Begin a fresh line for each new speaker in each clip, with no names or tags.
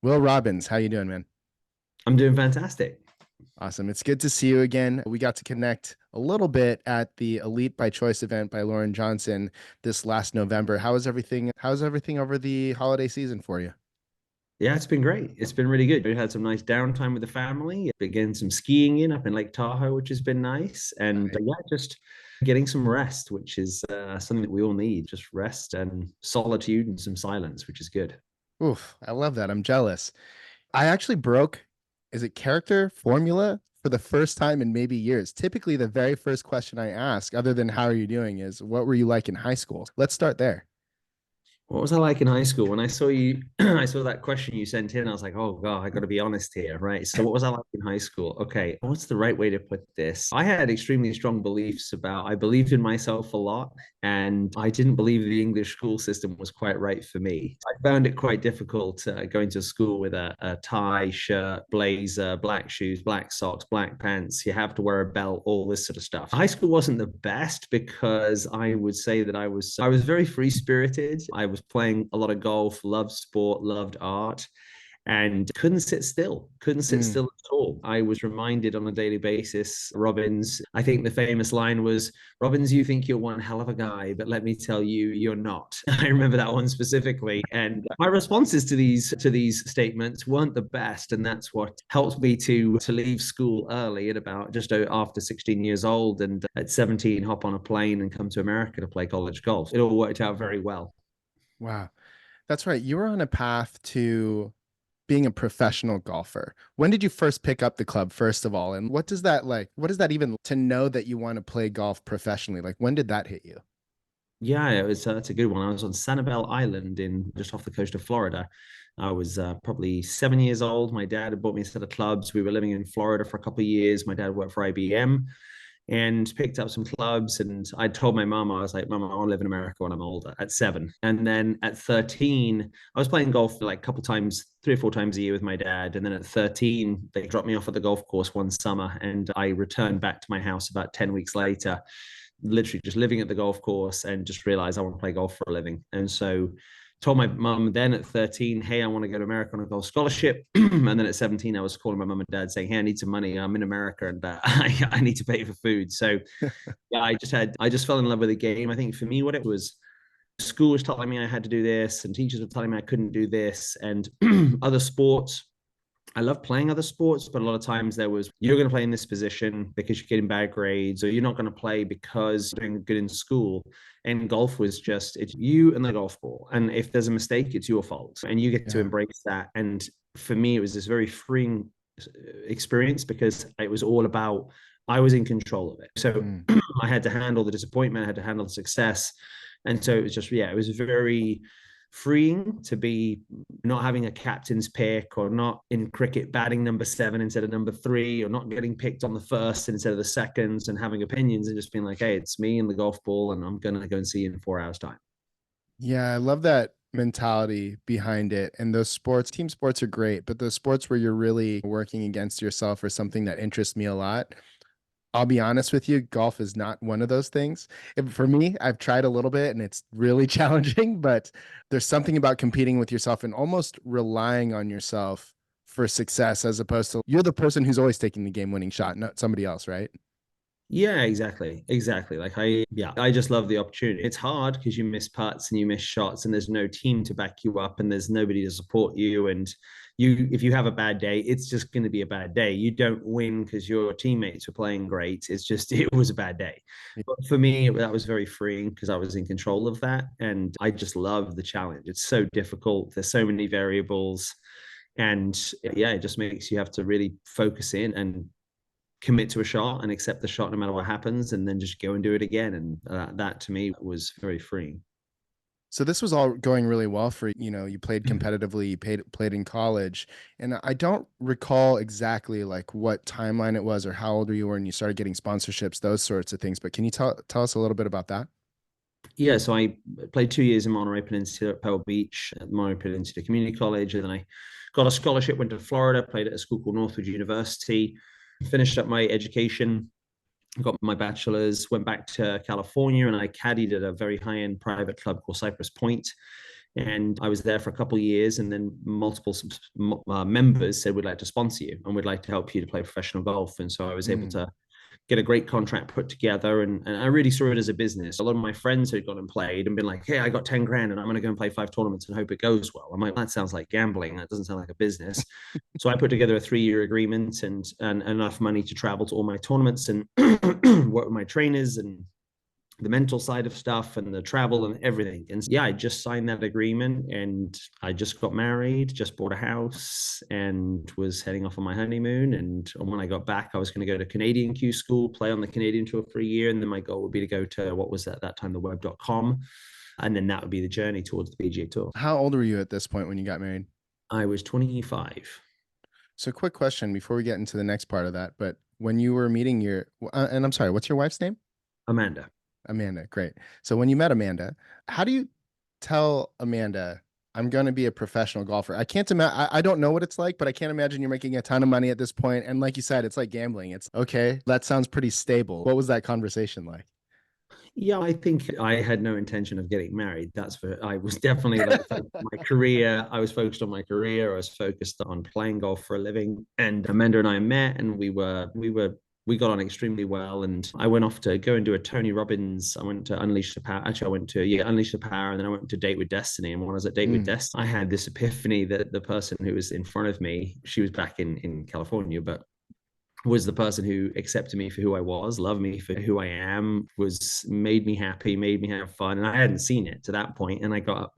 Will Robbins, how you doing, man?
I'm doing fantastic.
Awesome. It's good to see you again. We got to connect a little bit at the Elite by Choice event by Lauren Johnson this last November. How is everything? How's everything over the holiday season for you?
Yeah, it's been great. It's been really good. We had some nice downtime with the family. Began some skiing in up in Lake Tahoe, which has been nice. And
Nice.
yeah, just getting some rest, which is something that we all need. Just rest and solitude and some silence, which is good.
Oof, I love that. I'm jealous. I actually broke, is it character formula for the first time in maybe years. Typically, the very first question I ask, other than how are you doing, is what were you like in high school? Let's start there.
What was I like in high school? When I saw you, I saw that question you sent in. I was like, oh God, I got to be honest here, right? So, what was I like in high school? Okay, what's the right way to put this? I had extremely strong beliefs about, I believed in myself a lot, and I didn't believe the English school system was quite right for me. I found it quite difficult going to school with a tie, shirt, blazer, black shoes, black socks, black pants. You have to wear a belt, all this sort of stuff. High school wasn't the best because I would say that I was very free spirited. I was playing a lot of golf, loved sport, loved art, and couldn't sit
Mm.
still at all. I was reminded on a daily basis, Robbins, I think the famous line was, Robbins, you think you're one hell of a guy, but let me tell you, you're not. I remember that one specifically. And my responses to these statements weren't the best. And that's what helped me to leave school early at about just after 16 years old, and at 17 hop on a plane and come to America to play college golf. It all worked out very well.
Wow. That's right. You were on a path to being a professional golfer. When did you first pick up the club, first of all? And what does that like? What does that even to know that you want to play golf professionally? Like, when did that hit you?
Yeah, it was. That's a good one. I was on Sanibel Island in just off the coast of Florida. I was probably 7 years old. My dad had bought me a set of clubs. We were living in Florida for a couple of years. My dad worked for IBM and picked up some clubs. And I told my mom, I was like, Mom, I want to live in America when I'm older at 7. And then at 13, I was playing golf like a couple times, 3 or 4 times a year with my dad. And then at 13, they dropped me off at the golf course one summer. And I returned back to my house about 10 weeks later, literally just living at the golf course, and just realized I want to play golf for a living. And so told my mum then at 13, hey, I want to go to America on a golf scholarship. And then at 17, I was calling my mum and dad saying, hey, I need some money. I'm in America, and I need to pay for food. So yeah, I just fell in love with the game. I think for me, what it was, school was telling me I had to do this, and teachers were telling me I couldn't do this, and other sports. I love playing other sports, but a lot of times there was, you're going to play in this position because you're getting bad grades, or you're not going to play because you're doing good in school. And golf was just, it's you and the golf ball. And if there's a mistake, it's your fault. And you get to
Yeah.
embrace that. And for me, it was this very freeing experience because it was all about, I was in control of it. So
Mm.
I had to handle the disappointment, I had to handle the success. And so it was just, yeah, it was very freeing to be not having a captain's pick, or not in cricket batting number 7 instead of number 3, or not getting picked on the first instead of the seconds, and having opinions and just being like, hey, it's me and the golf ball, and I'm going to go and see you in 4 hours time.
Yeah, I love that mentality behind it. And those sports, team sports are great, but those sports where you're really working against yourself are something that interests me a lot. I'll be honest with you, golf is not one of those things. For me, I've tried a little bit and it's really challenging, but there's something about competing with yourself and almost relying on yourself for success as opposed to you're the person who's always taking the game winning shot, not somebody else, right?
Yeah, exactly. Like I just love the opportunity. It's hard because you miss putts and you miss shots, and there's no team to back you up, and there's nobody to support you. And if you have a bad day, it's just going to be a bad day. You don't win because your teammates were playing great. It's just it was a bad day. But for me, that was very freeing because I was in control of that, and I just love the challenge. It's so difficult. There's so many variables, and yeah, it just makes you have to really focus in and commit to a shot and accept the shot no matter what happens, and then just go and do it again. And that to me was very freeing.
So this was all going really well for, you played competitively, played in college, and I don't recall exactly like what timeline it was or how old you were when you started getting sponsorships, those sorts of things. But can you tell us a little bit about that?
Yeah, so I played 2 years in Monterey Peninsula at Pebble Beach at Monterey Peninsula Community College, and then I got a scholarship, went to Florida, played at a school called Northwood University, finished up my education, got my bachelor's, went back to California, and I caddied at a very high end private club called Cypress Point. And I was there for a couple of years, and then multiple members said, we'd like to sponsor you and we'd like to help you to play professional golf. And so I was able
Mm.
to get a great contract put together. And I really saw it as a business. A lot of my friends had gone and played and been like, hey, I got 10 grand and I'm going to go and play 5 tournaments and hope it goes well. I'm like, that sounds like gambling. That doesn't sound like a business. So I put together a 3-year agreement and enough money to travel to all my tournaments and work with my trainers and the mental side of stuff and the travel and everything. And yeah, I just signed that agreement and I just got married, just bought a house and was heading off on my honeymoon. And when I got back, I was going to go to Canadian Q school, play on the Canadian tour for a year. And then my goal would be to go to what was at that time, the web.com. And then that would be the journey towards the PGA Tour.
How old were you at this point when you got married?
I was 25.
So, quick question before we get into the next part of that. But when you were meeting and I'm sorry, what's your wife's name?
Amanda.
Amanda. Great. So, when you met Amanda, how do you tell Amanda, I'm going to be a professional golfer? I can't imagine, I don't know what it's like, but I can't imagine you're making a ton of money at this point. And like you said, it's like gambling. It's okay. That sounds pretty stable. What was that conversation like?
Yeah, I think I had no intention of getting married. I was definitely like my career. I was focused on my career. I was focused on playing golf for a living. And Amanda and I met, and we got on extremely well. And I went off to go and do a Tony Robbins. I went to Unleash the Power. Actually, I went to Unleash the Power, and then I went to Date with Destiny. And when I was at Date with
Mm,
Destiny, I had this epiphany that the person who was in front of me, she was back in California, but was the person who accepted me for who I was, loved me for who I am, was made me happy, made me have fun. And I hadn't seen it to that point. And I got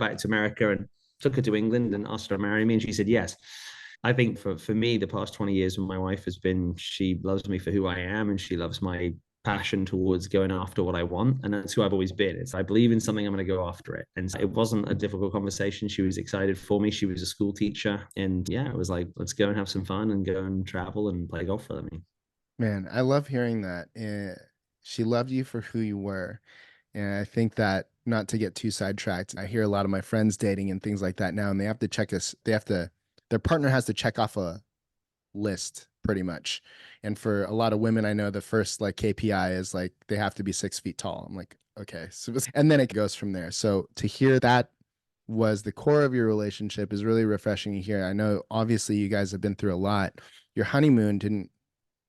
back to America and took her to England and asked her to marry me. And she said yes. I think for me, the past 20 years with my wife has been she loves me for who I am and she loves my passion towards going after what I want. And that's who I've always been. It's I believe in something, I'm going to go after it. And it wasn't a difficult conversation. She was excited for me. She was a school teacher. And yeah, it was like, let's go and have some fun and go and travel and play golf for me.
man, I love hearing that. She loved you for who you were. And I think that not to get too sidetracked, I hear a lot of my friends dating and things like that now, and they have to their partner has to check off a list pretty much. And for a lot of women, I know the first like KPI is like they have to be 6 feet tall. I'm like, okay. So, and then it goes from there. So to hear that was the core of your relationship is really refreshing to hear. I know obviously you guys have been through a lot. Your honeymoon didn't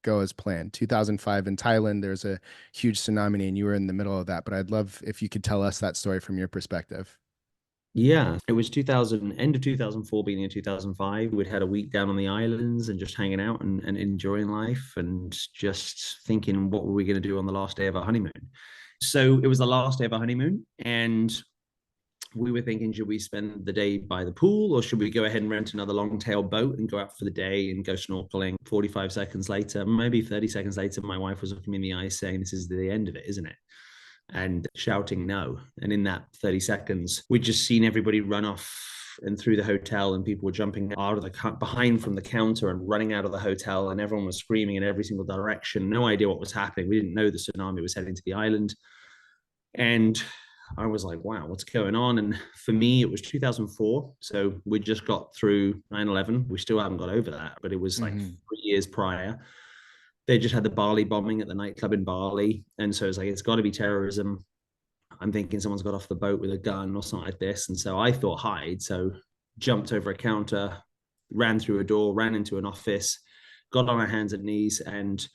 go as planned. 2005 in Thailand, there's a huge tsunami and you were in the middle of that. But I'd love if you could tell us that story from your perspective.
Yeah, it was 2000, end of 2004, beginning of 2005. We'd had a week down on the islands and just hanging out and enjoying life and just thinking, what were we going to do on the last day of our honeymoon? So it was the last day of our honeymoon. And we were thinking, should we spend the day by the pool or should we go ahead and rent another long tail boat and go out for the day and go snorkeling? 45 seconds later, maybe 30 seconds later, my wife was looking me in the eyes saying, this is the end of it, isn't it? And shouting no. And in that 30 seconds, we'd just seen everybody run off and through the hotel, and people were jumping out of the behind from the counter and running out of the hotel, and everyone was screaming in every single direction. No idea what was happening. We didn't know the tsunami was heading to the island. And I was like, wow, what's going on? And for me, it was 2004. So we just got through 9/11. We still haven't got over that, but it was like
Mm-hmm.
3 years prior. They just had the Bali bombing at the nightclub in Bali. And so it's like, it's got to be terrorism. I'm thinking someone's got off the boat with a gun or something like this. And so I thought hide. So jumped over a counter, ran through a door, ran into an office, got on our hands and knees and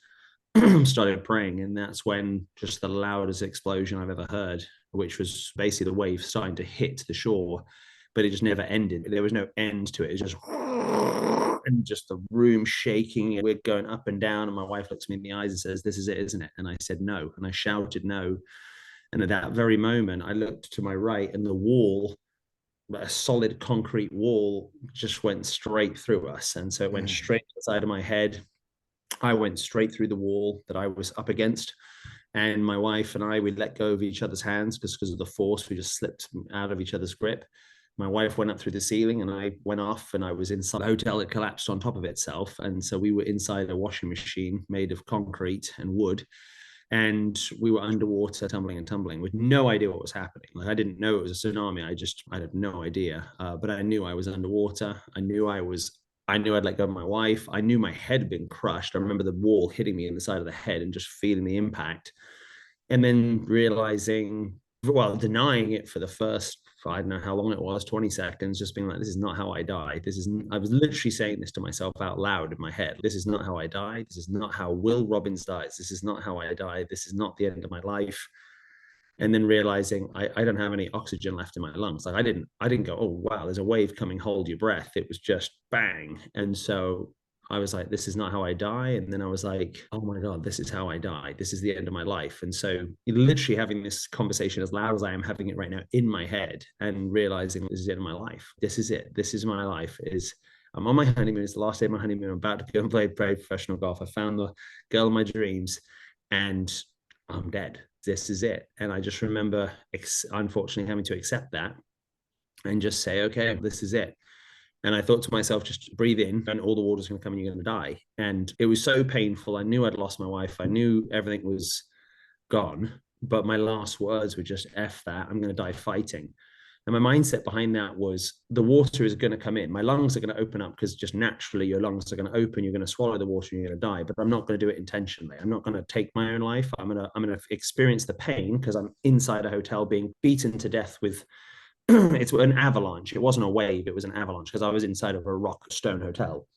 started praying. And that's when just the loudest explosion I've ever heard, which was basically the wave starting to hit the shore, but it just never ended. There was no end to it. It was just and just the room shaking. We're going up and down, and my wife looks me in the eyes and says, "This is it, isn't it?" And I said, "No," and I shouted, "No." And at that very moment, I looked to my right, and the wall, a solid concrete wall, just went straight through us, and so it went
Mm-hmm.
straight to the side of my head. I went straight through the wall that I was up against. And my wife and I, we let go of each other's hands because of the force. We just slipped out of each other's grip. My wife went up through the ceiling and I went off and I was inside the hotel. It collapsed on top of itself. And so we were inside a washing machine made of concrete and wood. And we were underwater, tumbling and tumbling with no idea what was happening. Like I didn't know it was a tsunami. I had no idea. But I knew I was underwater. I knew I'd let go of my wife. I knew my head had been crushed. I remember the wall hitting me in the side of the head and just feeling the impact. And then realizing, well, denying it for the first I don't know how long it was, 20 seconds, just being like, this is not how I die. I was literally saying this to myself out loud in my head. This is not how I die. This is not how Will Robbins dies. This is not how I die. This is not the end of my life. And then realizing I don't have any oxygen left in my lungs. Like I didn't go, oh wow, there's a wave coming, hold your breath. It was just bang. And so I was like, this is not how I die. And then I was like, oh my God, this is how I die. This is the end of my life. And so literally having this conversation as loud as I am having it right now in my head and realizing this is the end of my life. This is it. This is my life. I'm on my honeymoon. It's the last day of my honeymoon. I'm about to go and play professional golf. I found the girl of my dreams and I'm dead. This is it. And I just remember, unfortunately, having to accept that and just say, okay, this is it. And I thought to myself, just breathe in and all the water's going to come and you're going to die. And it was so painful. I knew I'd lost my wife. I knew everything was gone. But my last words were just, F that, I'm going to die fighting. And my mindset behind that was the water is going to come in. My lungs are going to open up because just naturally your lungs are going to open. You're going to swallow the water and you're going to die. But I'm not going to do it intentionally. I'm not going to take my own life. I'm going to experience the pain because I'm inside a hotel being beaten to death with it's an avalanche. It wasn't a wave. It was an avalanche because I was inside of a rock stone hotel.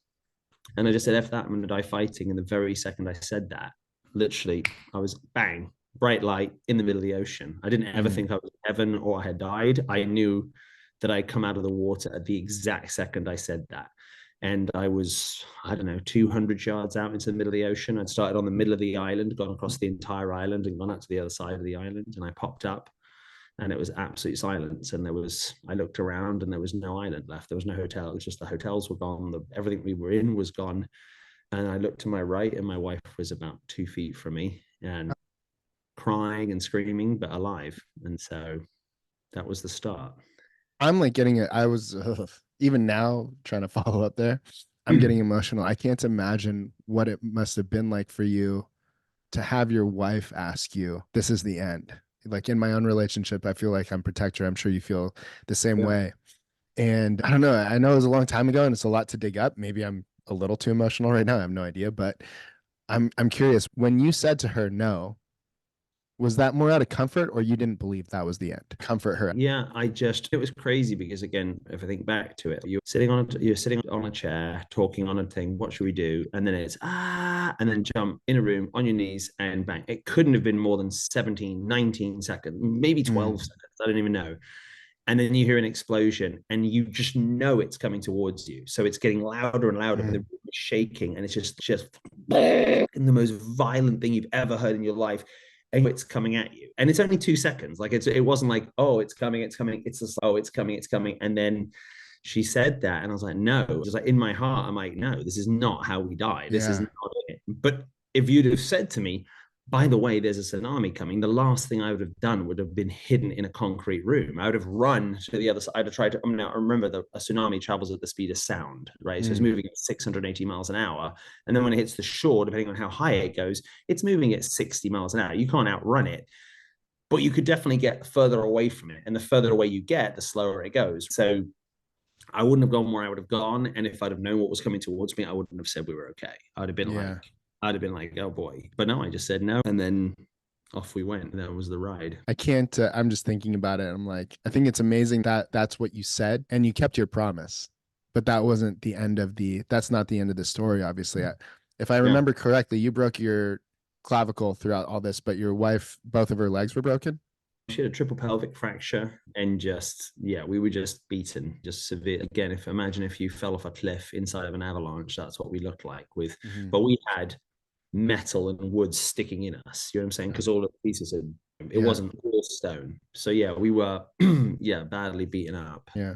And I just said, F that, I'm going to die fighting. And the very second I said that, literally, I was bang, bright light in the middle of the ocean. I didn't ever think I was in heaven or I had died. I knew that I'd come out of the water at the exact second I said that. And I was, I don't know, 200 yards out into the middle of the ocean. I'd started on the middle of the island, gone across the entire island and gone out to the other side of the island. And I popped up and it was absolute silence. And I looked around and there was no island left. There was no hotel. It was just the hotels were gone. Everything we were in was gone. And I looked to my right and my wife was about 2 feet from me and crying and screaming, but alive. And so that was the start.
I'm like getting it. I was even now trying to follow up there. I'm getting emotional. I can't imagine what it must have been like for you to have your wife ask you, this is the end. Like in my own relationship, I feel like I'm protector. I'm sure you feel the same
Yeah.
way. And I don't know. I know it was a long time ago and it's a lot to dig up. Maybe I'm a little too emotional right now. I have no idea, but I'm curious. When you said to her no, was that more out of comfort or you didn't believe that was the end? Comfort her.
Yeah, it was crazy because again, if I think back to it, you're sitting on a chair, talking on a thing, what should we do? And then it's, and then jump in a room on your knees and bang. It couldn't have been more than 17, 19 seconds, maybe 12 seconds. I don't even know. And then you hear an explosion and you just know it's coming towards you. So it's getting louder and louder, but the room is shaking and it's just the most violent thing you've ever heard in your life. And it's coming at you. And it's only 2 seconds. Like it wasn't like, oh, it's coming. It's just, oh, it's coming. And then she said that. And I was like, no. Just like in my heart, I'm like, no, this is not how we die. This is
Yeah.
not it. But if you'd have said to me, by the way, there's a tsunami coming, the last thing I would have done would have been hidden in a concrete room. I would have run to the other side. I'd have tried to, now remember a tsunami travels at the speed of sound, right? So it's moving at 680 miles an hour. And then when it hits the shore, depending on how high it goes, it's moving at 60 miles an hour. You can't outrun it, but you could definitely get further away from it. And the further away you get, the slower it goes. So I wouldn't have gone where I would have gone. And if I'd have known what was coming towards me, I wouldn't have said we were okay.
Yeah.
I'd have been like, oh boy. But no, I just said no. And then off we went. And that was the ride.
I can't, I'm just thinking about it. I'm like, I think it's amazing that that's what you said and you kept your promise, but that wasn't the end of that's not the end of the story, obviously. If I remember correctly, you broke your clavicle throughout all this, but your wife, both of her legs were broken.
She had a triple pelvic fracture and we were just beaten, just severe. Again, imagine if you fell off a cliff inside of an avalanche, that's what we looked like but we had metal and wood sticking in us. You know what I'm saying? Because all of the pieces wasn't all stone. So we were badly beaten up.
Yeah.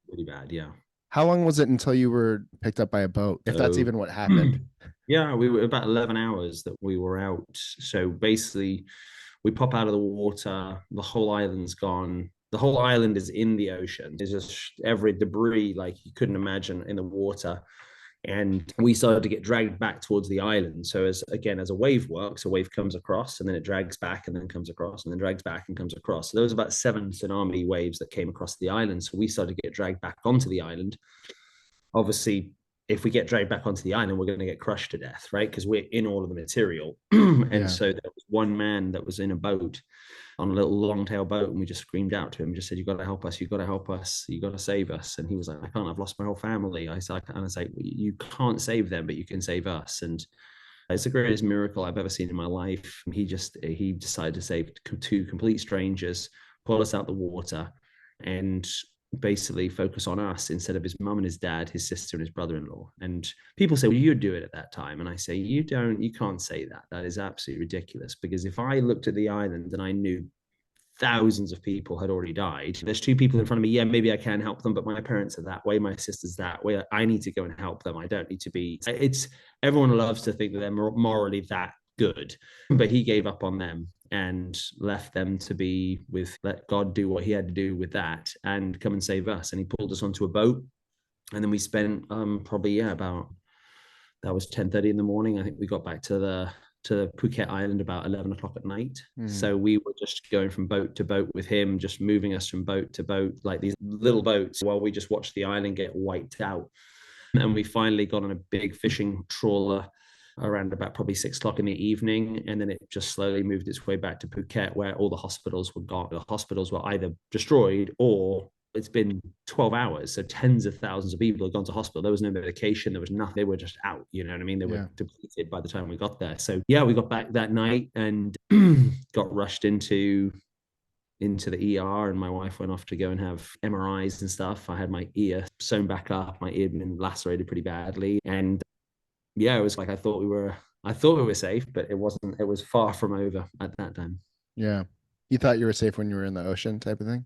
Really bad. Yeah.
How long was it until you were picked up by a boat? If that's even what happened.
Yeah, we were about 11 hours that we were out. So basically we pop out of the water, the whole island's gone. The whole island is in the ocean. There's just every debris like you couldn't imagine in the water. And we started to get dragged back towards the island. So as a wave works, a wave comes across and then it drags back and then comes across and then drags back and comes across. So there was about 7 tsunami waves that came across the island. So we started to get dragged back onto the island. Obviously, if we get dragged back onto the island, we're going to get crushed to death, right? Because we're in all of the material. And
Yeah.
so there was one man that was in a boat, on a little long tail boat, and we just screamed out to him, just said, "You got to help us! You got to help us! You got to save us!" And he was like, "I can't. I've lost my whole family." I said, "And I was like, you can't save them, but you can save us." And it's the greatest miracle I've ever seen in my life. He decided to save two complete strangers, pull us out the water, and basically focus on us instead of his mum and his dad, his sister and his brother-in-law. And people say, well, you'd do it at that time. And I say, you can't say that. That is absolutely ridiculous. Because if I looked at the island and I knew thousands of people had already died, there's two people in front of me, yeah, maybe I can help them, but my parents are that way, my sister's that way, I need to go and help them. I don't need to be, it's, everyone loves to think that they're morally that good, but he gave up on them and left them to be with, let God do what he had to do with that and come and save us. And he pulled us onto a boat, and then we spent probably, yeah, about, that was 10:30 in the morning. I think we got back to Phuket Island about 11 o'clock at night.
Mm.
So we were just going from boat to boat with him, just moving us from boat to boat, like these little boats, while we just watched the island get wiped out. And we finally got on a big fishing trawler around about probably 6 o'clock in the evening. And then it just slowly moved its way back to Phuket, where all the hospitals were gone. The hospitals were either destroyed or it's been 12 hours. So tens of thousands of people had gone to hospital. There was no medication. There was nothing. They were just out. You know what I mean? They were
Yeah.
depleted by the time we got there. So yeah, we got back that night and got rushed into the ER, and my wife went off to go and have MRIs and stuff. I had my ear sewn back up. My ear had been lacerated pretty badly. And yeah, it was like I thought we were safe, but it wasn't. It was far from over at that time.
Yeah. You thought you were safe when you were in the ocean type of thing?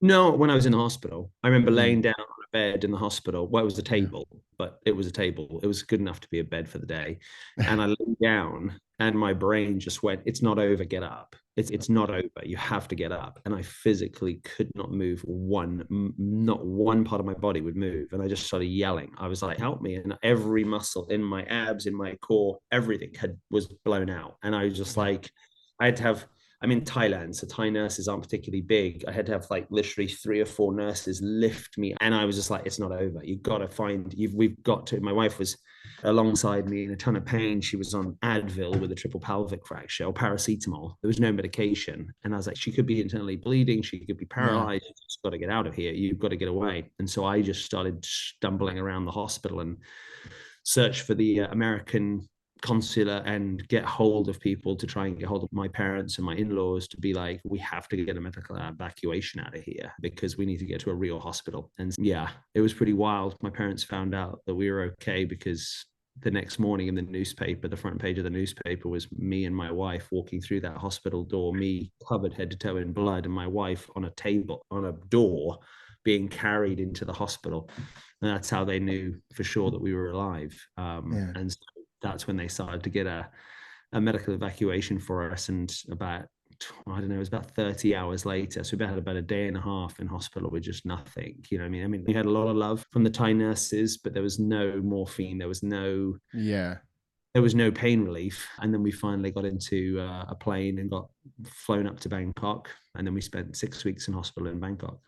No, when I was in the hospital, I remember
Mm.
laying down on a bed in the hospital. Well, it was a
Yeah.
table, but it was a table. It was good enough to be a bed for the day. And I lay down, and my brain just went, "It's not over. Get up. It's not over. You have to get up." And I physically could not move not one part of my body would move. And I just started yelling. I was like, "Help me!" And every muscle in my abs, in my core, everything was blown out. And I was just
Yeah.
like, I had to have. I'm in Thailand, so Thai nurses aren't particularly big. I had to have like literally 3 or 4 nurses lift me, and I was just like, "It's not over. You've got to find. We've got to." My wife was alongside me in a ton of pain. She was on Advil with a triple pelvic fracture or paracetamol. There was no medication, and I was like, "She could be internally bleeding. She could be
Yeah.
paralyzed. You've just got to get out of here. You've got to get away." And so I just started stumbling around the hospital and search for the American consular and get hold of people to try and get hold of my parents and my in-laws to be like, we have to get a medical evacuation out of here because we need to get to a real hospital. And yeah, it was pretty wild. My parents found out that we were okay because the next morning in the newspaper, the front page of the newspaper was me and my wife walking through that hospital door, me covered head to toe in blood, and my wife on a table, on a door, being carried into the hospital. And that's how they knew for sure that we were alive.
Yeah.
And so that's when they started to get a medical evacuation for us. And about, I don't know, it was about 30 hours later. So we had about a day and a half in hospital with just nothing. You know what I mean? I mean, we had a lot of love from the Thai nurses, but there was no morphine.
Yeah.
There was no pain relief. And then we finally got into a plane and got flown up to Bangkok. And then we spent 6 weeks in hospital in Bangkok.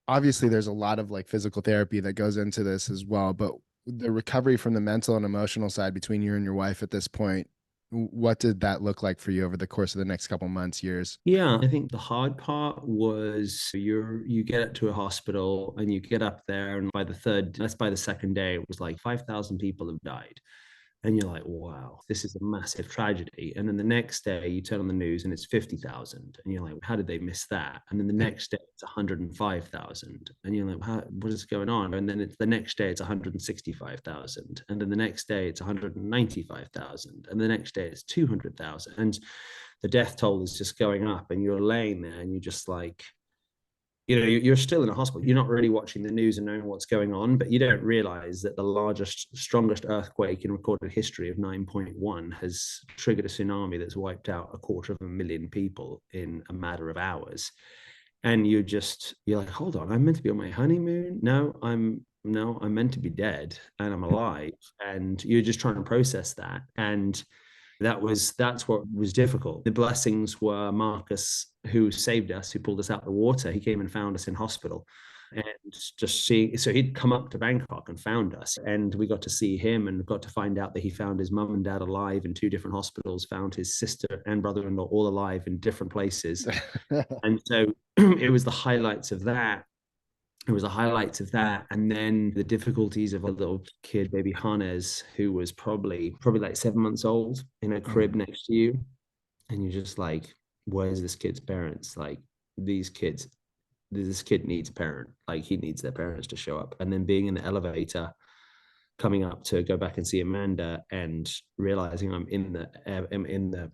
Obviously there's a lot of like physical therapy that goes into this as well, but the recovery from the mental and emotional side between you and your wife at this point, what did that look like for you over the course of the next couple months, years?
Yeah, I think the hard part was you get up to a hospital and you get up there, and by the second day, it was like 5,000 people have died. And you're like, wow, this is a massive tragedy. And then the next day you turn on the news and it's 50,000. And you're like, how did they miss that? And then the next day it's 105,000. And you're like, what is going on? And then the next day it's 165,000. And then the next day it's 195,000. And the next day it's 200,000. And the death toll is just going up. And you're laying there and you're just like, you're still in a hospital. You're not really watching the news and knowing what's going on, but you don't realize that the largest, strongest earthquake in recorded history of 9.1 has triggered a tsunami that's wiped out 250,000 people in a matter of hours. And you're like, hold on, I'm meant to be on my honeymoon. I'm meant to be dead and I'm alive. And you're just trying to process that. And that's what was difficult. The blessings were Marcus, who saved us, who pulled us out of the water. He came and found us in hospital and just seeing. So he'd come up to Bangkok and found us, and we got to see him and got to find out that he found his mum and dad alive in two different hospitals, found his sister and brother-in-law all alive in different places. And so it was the highlights of that. It was the highlights of that, and then the difficulties of a little kid, baby Hannes, who was probably like 7 months old, in a crib
Mm,
next to you, and you're just like, where's this kid's parents? Like, these kids, this kid needs a parent. Like, he needs their parents to show up. And then being in the elevator, coming up to go back and see Amanda, and realizing I'm in the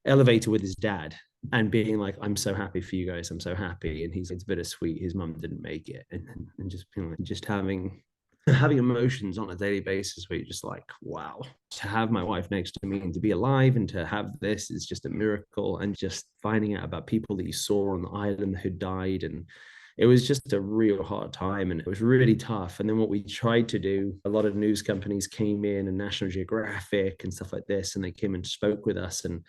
elevator with his dad, and being like, I'm so happy for you guys. I'm so happy. And it's bittersweet. His mum didn't make it. And just being like, just having emotions on a daily basis where you're just like, wow, to have my wife next to me and to be alive and to have this is just a miracle. And just finding out about people that you saw on the island who died, and it was just a real hard time, and it was really tough. And then what we tried to do, a lot of news companies came in, and National Geographic and stuff like this, and they came and spoke with us, and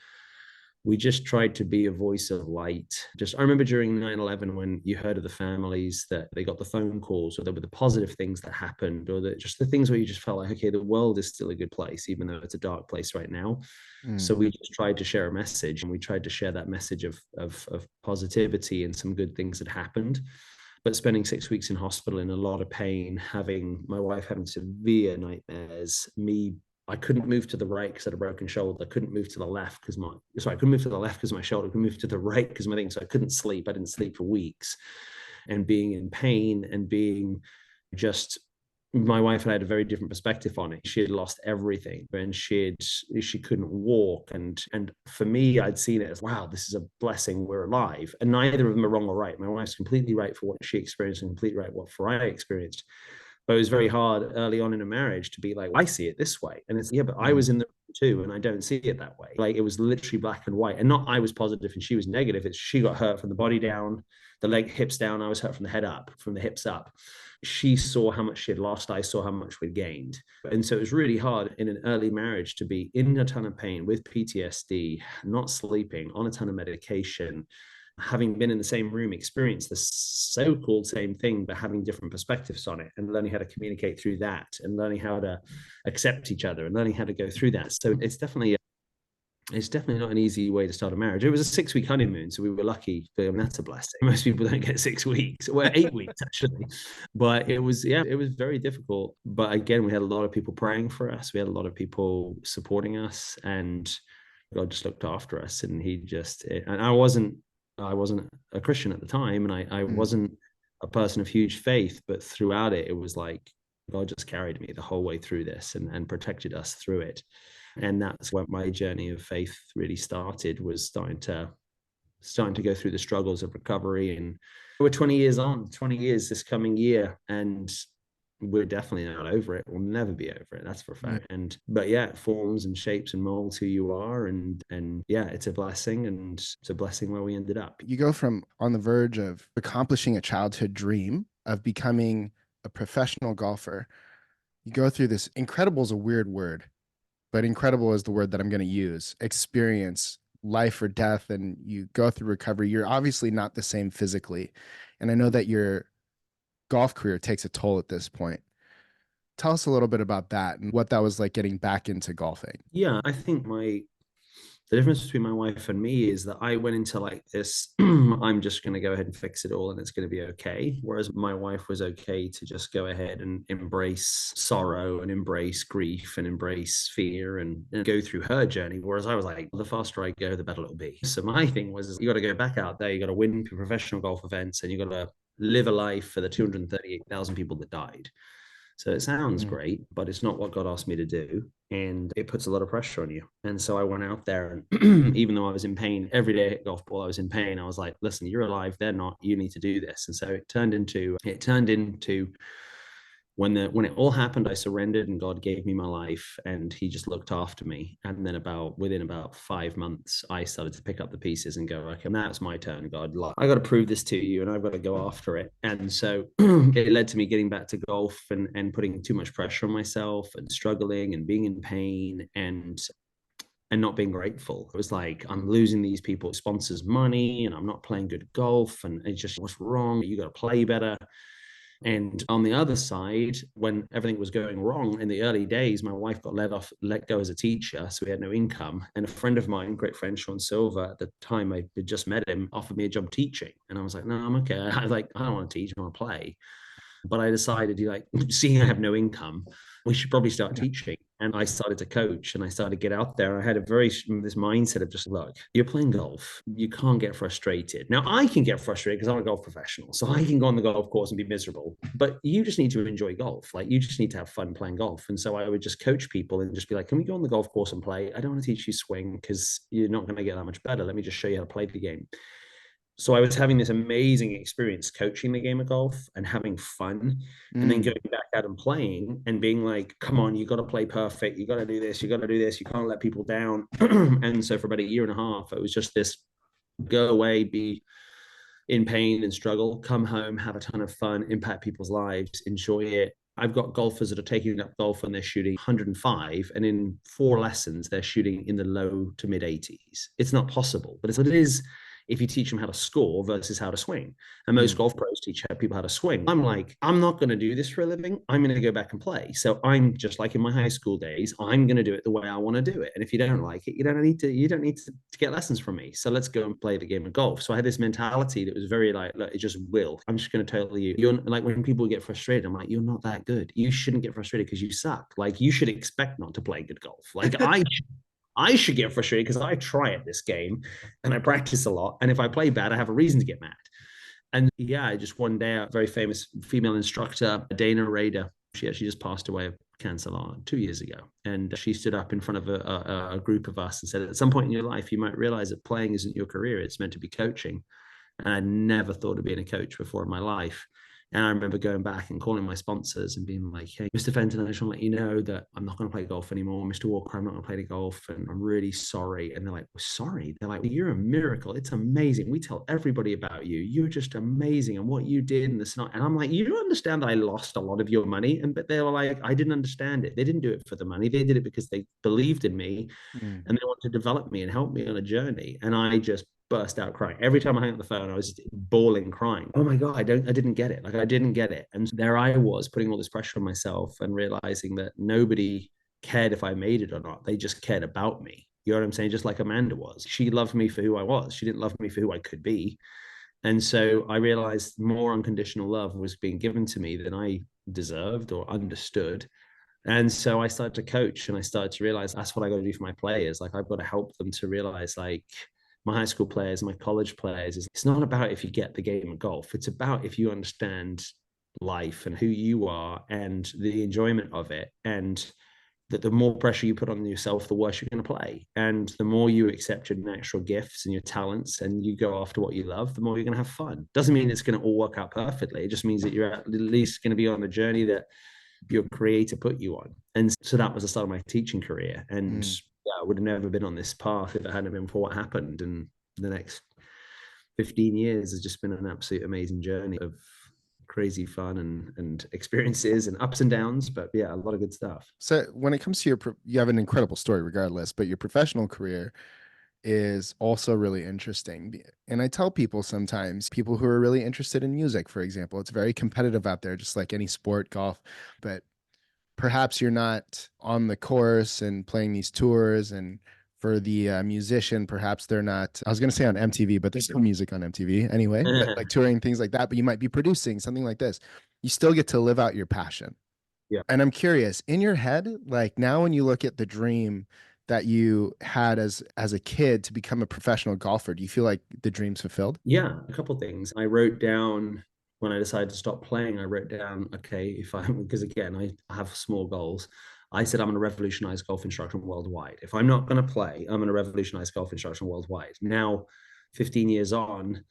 we just tried to be a voice of light. I remember during 9/11, when you heard of the families that they got the phone calls, or there were the positive things that happened, or just the things where you just felt like, okay, the world is still a good place, even though it's a dark place right now.
mm,
So we just tried to share a message, and we tried to share that message of positivity and some good things that happened. But spending 6 weeks in hospital in a lot of pain, having my wife having severe nightmares, I couldn't move to the right because I had a broken shoulder. I couldn't move to the left because I couldn't move to the left because of my shoulder. I couldn't move to the right because of my thing. So I couldn't sleep. I didn't sleep for weeks, and being in pain, and being just, my wife and I had a very different perspective on it. She had lost everything, and she couldn't walk. And for me, I'd seen it as, wow, this is a blessing. We're alive. And neither of them are wrong or right. My wife's completely right for what she experienced, and completely right for what I experienced. But it was very hard early on in a marriage to be like, I see it this way. And it's, yeah, but I
mm,
was in the room too, and I don't see it that way. Like, it was literally black and white. And not I was positive and she was negative. It's, she got hurt from the body down, the leg, hips down. I was hurt from the head up, from the hips up. She saw how much she had lost. I saw how much we'd gained. And so it was really hard in an early marriage to be in a ton of pain with PTSD, not sleeping, on a ton of medication, having been in the same room, experienced the so-called same thing, but having different perspectives on it, and learning how to communicate through that, and learning how to accept each other, and learning how to go through that. So it's definitely not an easy way to start a marriage. It was a 6 week honeymoon, so we were lucky. I mean, that's a blessing. Most people don't get 6 weeks, well, 8 weeks actually. But it was, yeah, it was very difficult. But again, we had a lot of people praying for us. We had a lot of people supporting us, and God just looked after us. And and I wasn't a Christian at the time, and I
mm.
wasn't a person of huge faith. But throughout it, it was like God just carried me the whole way through this, and protected us through it. And that's when my journey of faith really started, was starting to go through the struggles of recovery. And we're 20 years on, 20 years this coming year, and we're definitely not over it. We'll never be over it, that's for a
Yeah.
fact. But yeah, it forms and shapes and molds who you are, and yeah, it's a blessing, and it's a blessing where we ended up.
You go from on the verge of accomplishing a childhood dream of becoming a professional golfer. You go through this, incredible is a weird word, but incredible is the word that I'm going to use. Experience, life or death, and you go through recovery. You're obviously not the same physically. And I know that your golf career takes a toll at this point. Tell us a little bit about that and what that was like getting back into golfing.
Yeah, I think the difference between my wife and me is that I went into like this, I'm just going to go ahead and fix it all, and it's going to be okay. Whereas my wife was okay to just go ahead and embrace sorrow, and embrace grief, and embrace fear, and go through her journey. Whereas I was like, the faster I go, the better it'll be. So my thing was, you got to go back out there, you got to win professional golf events, and you got to live a life for the 238,000 people that died. So it sounds
Mm.
great, but it's not what God asked me to do. And it puts a lot of pressure on you. And so I went out there, and even though I was in pain, every day I hit golf ball, I was in pain. I was like, listen, you're alive, they're not, you need to do this. And so it turned into when it all happened, I surrendered, and God gave me my life, and he just looked after me. And then within about 5 months, I started to pick up the pieces and go, okay, now it's my turn, God. Like, I got to prove this to you, and I've got to go after it. And so it led to me getting back to golf, and putting too much pressure on myself, and struggling, and being in pain. And and not being grateful. It was like, I'm losing these people, sponsors money, and I'm not playing good golf. And it's just, what's wrong? You got to play better. And on the other side, when everything was going wrong in the early days, my wife got let go as a teacher. So we had no income. And a friend of mine, great friend, Sean Silver, at the time I had just met him, offered me a job teaching. And I was like, no, I'm okay. I don't want to teach, I want to play. But I decided, seeing I have no income, we should probably start teaching. And I started to coach and I started to get out there. I had this mindset of just, look, you're playing golf. You can't get frustrated. Now I can get frustrated because I'm a golf professional. So I can go on the golf course and be miserable, but you just need to enjoy golf. Like, you just need to have fun playing golf. And so I would just coach people and just be like, can we go on the golf course and play? I don't want to teach you swing because you're not going to get that much better. Let me just show you how to play the game. So I was having this amazing experience coaching the game of golf and having fun, and then going back out and playing and being like, come on, you got to play perfect. You got to do this. You got to do this. You can't let people down. And so for about a year and a half, it was just this: go away, be in pain and struggle, come home, have a ton of fun, impact people's lives, enjoy it. I've got golfers that are taking up golf and they're shooting 105, and in 4 lessons, they're shooting in the low to mid 80s. It's not possible, but it is if you teach them how to score versus how to swing. And most golf pros teach people how to swing. I'm like, I'm not going to do this for a living. I'm going to go back and play. So I'm just like in my high school days, I'm going to do it the way I want to do it. And if you don't like it, you don't need to get lessons from me. So let's go and play the game of golf. So I had this mentality that was very like, look, it just will. I'm just going to tell you, you're like, when people get frustrated, I'm like, you're not that good. You shouldn't get frustrated because you suck. Like, you should expect not to play good golf. Like, I should get frustrated because I try at this game and I practice a lot. And if I play bad, I have a reason to get mad. And yeah, just one day, a very famous female instructor, Dana Rader, she actually just passed away of cancer 2 years ago. And she stood up in front of a group of us and said, at some point in your life, you might realize that playing isn't your career. It's meant to be coaching. And I never thought of being a coach before in my life. And I remember going back and calling my sponsors and being like, hey, Mr. Fenton, I just want to let you know that I'm not going to play golf anymore. Mr. Walker, I'm not going to play the golf. And I'm really sorry. And they're like, well, sorry. They're like, well, you're a miracle. It's amazing. We tell everybody about you. You're just amazing. And what you did and this. And I'm like, you don't understand that I lost a lot of your money. But they were like, I didn't understand it. They didn't do it for the money. They did it because they believed in me and they wanted to develop me and help me on a journey. And I just burst out crying. Every time I hung up the phone, I was bawling, crying. Oh my God, I didn't get it. Like, I didn't get it. And there I was putting all this pressure on myself and realizing that nobody cared if I made it or not. They just cared about me. You know what I'm saying? Just like Amanda was. She loved me for who I was. She didn't love me for who I could be. And so I realized more unconditional love was being given to me than I deserved or understood. And so I started to coach and I started to realize that's what I got to do for my players. Like, I've got to help them to realize, like, my high school players, my college players, it's not about if you get the game of golf. It's about if you understand life and who you are and the enjoyment of it. And that the more pressure you put on yourself, the worse you're going to play. And the more you accept your natural gifts and your talents and you go after what you love, the more you're going to have fun. Doesn't mean it's going to all work out perfectly. It just means that you're at least going to be on the journey that your creator put you on. And so that was the start of my teaching career. And yeah, I would have never been on this path if it hadn't been for what happened. And the next 15 years has just been an absolute amazing journey of crazy fun and experiences and ups and downs. But yeah, a lot of good stuff.
So when it comes to you have an incredible story regardless, but your professional career is also really interesting. And I tell people sometimes, people who are really interested in music, for example, it's very competitive out there, just like any sport, golf, but perhaps you're not on the course and playing these tours. And for the musician, perhaps they're not, I was going to say on MTV, but there's no music on MTV anyway, but like touring, things like that. But you might be producing something like this. You still get to live out your passion.
Yeah.
And I'm curious, in your head, like now when you look at the dream that you had as a kid to become a professional golfer, do you feel like the dream's fulfilled?
Yeah, a couple of things. I wrote down when I decided to stop playing, I wrote down, okay, if I, because again, I have small goals. I said, I'm going to revolutionize golf instruction worldwide. If I'm not going to play, I'm going to revolutionize golf instruction worldwide. Now, 15 years on,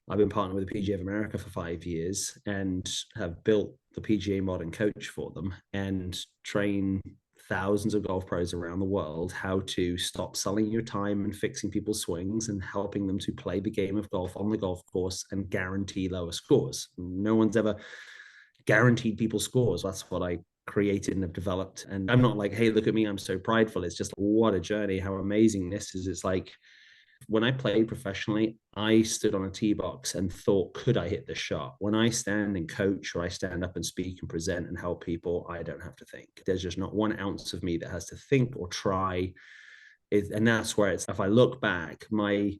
I've been partnered with the PGA of America for 5 years and have built the PGA Modern Coach for them and train thousands of golf pros around the world how to stop selling your time and fixing people's swings and helping them to play the game of golf on the golf course and guarantee lower scores. No one's ever guaranteed people scores. That's what I created and have developed. And I'm not like, hey, look at me, I'm so prideful. It's just what a journey, how amazing this is. It's like when I played professionally, I stood on a tee box and thought, could I hit this shot? When I stand and coach, or I stand up and speak and present and help people, I don't have to think. There's just not 1 ounce of me that has to think or try. And that's where it's, if I look back, my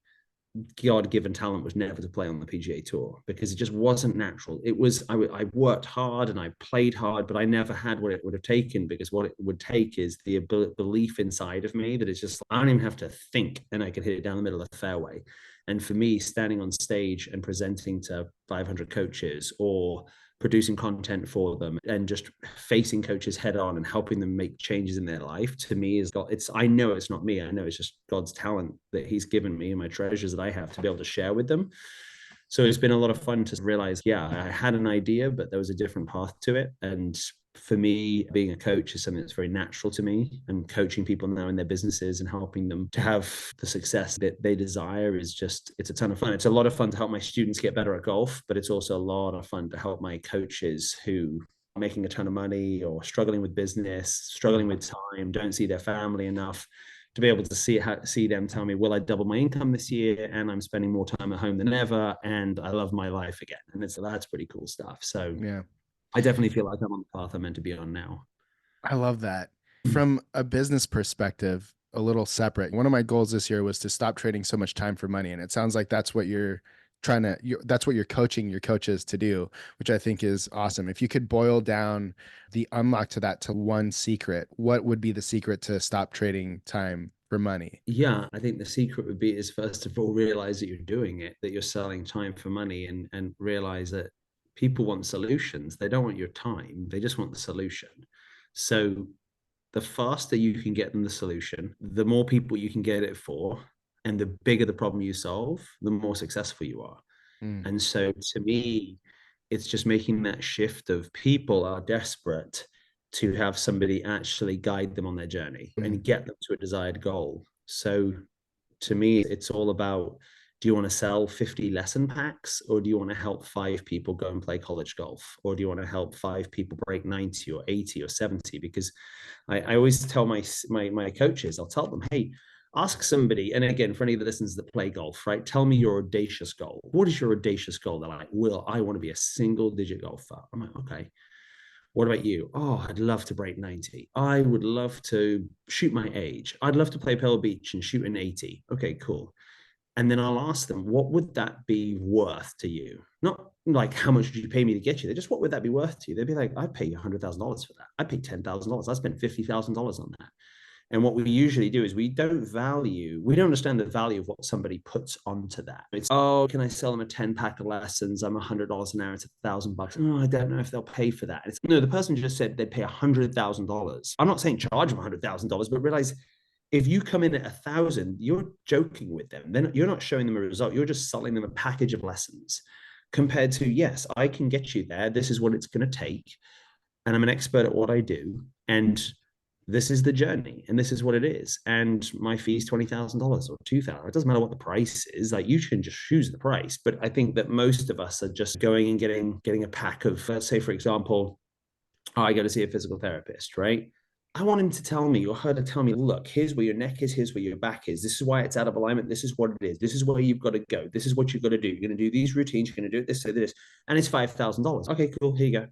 God-given talent was never to play on the PGA Tour, because it just wasn't natural. It was, I worked hard and I played hard, but I never had what it would have taken, because what it would take is the belief inside of me that it's just, I don't even have to think and I can hit it down the middle of the fairway. And for me, standing on stage and presenting to 500 coaches, or producing content for them, and just facing coaches head on and helping them make changes in their life, to me is God. It's, I know it's not me. I know it's just God's talent that he's given me and my treasures that I have to be able to share with them. So it's been a lot of fun to realize, yeah, I had an idea, but there was a different path to it. And for me, being a coach is something that's very natural to me, and coaching people now in their businesses and helping them to have the success that they desire is just, it's a ton of fun. It's a lot of fun to help my students get better at golf, but it's also a lot of fun to help my coaches who are making a ton of money or struggling with business, struggling with time, don't see their family enough, to be able to see them tell me, will I double my income this year? And I'm spending more time at home than ever. And I love my life again. And that's pretty cool stuff. So
Yeah.
I definitely feel like I'm on the path I'm meant to be on now.
I love that. From a business perspective, a little separate. One of my goals this year was to stop trading so much time for money. And it sounds like that's what you're that's what you're coaching your coaches to do, which I think is awesome. If you could boil down the unlock to that to one secret, what would be the secret to stop trading time for money?
Yeah, I think the secret would be is, first of all, realize that you're doing it, that you're selling time for money, and realize that people want solutions. They don't want your time. They just want the solution. So the faster you can get them the solution, the more people you can get it for, and the bigger the problem you solve, the more successful you are.
Mm,
And so to me, it's just making that shift of, people are desperate to have somebody actually guide them on their journey
mm,
and get them to a desired goal. So to me, it's all about, do you want to sell 50 lesson packs, or do you want to help 5 people go and play college golf? Or do you want to help 5 people break 90 or 80 or 70? Because I always tell my coaches, I'll tell them, hey, ask somebody, and again, for any of the listeners that play golf, right? Tell me your audacious goal. What is your audacious goal? They're like, Will, I want to be a single digit golfer. I'm like, okay. What about you? Oh, I'd love to break 90. I would love to shoot my age. I'd love to play Pebble Beach and shoot an 80. Okay, cool. And then I'll ask them, what would that be worth to you? Not like, how much would you pay me to get you there? Just, what would that be worth to you? They'd be like, I'd pay you $100,000 for that. I'd pay $10,000. I spent $50,000 on that. And what we usually do is, we don't understand the value of what somebody puts onto that. It's, oh, can I sell them a 10 pack of lessons? I'm $100 an hour. It's $1,000. Oh, I don't know if they'll pay for that. It's, no, the person just said they'd pay $100,000. I'm not saying charge them $100,000, but realize, if you come in at 1,000, you're joking with them. Then you're not showing them a result. You're just selling them a package of lessons, compared to, yes, I can get you there. This is what it's going to take. And I'm an expert at what I do. And this is the journey, and this is what it is. And my fee is $20,000 or $2,000. It doesn't matter what the price is. Like, you can just choose the price. But I think that most of us are just going and getting a pack of, let's say, for example, I go to see a physical therapist, right? I want him to tell me, or her to tell me, look, here's where your neck is, here's where your back is. This is why it's out of alignment. This is what it is. This is where you've got to go. This is what you've got to do. You're going to do these routines. You're going to do it this, so this, and it's $5,000. Okay, cool. Here you go.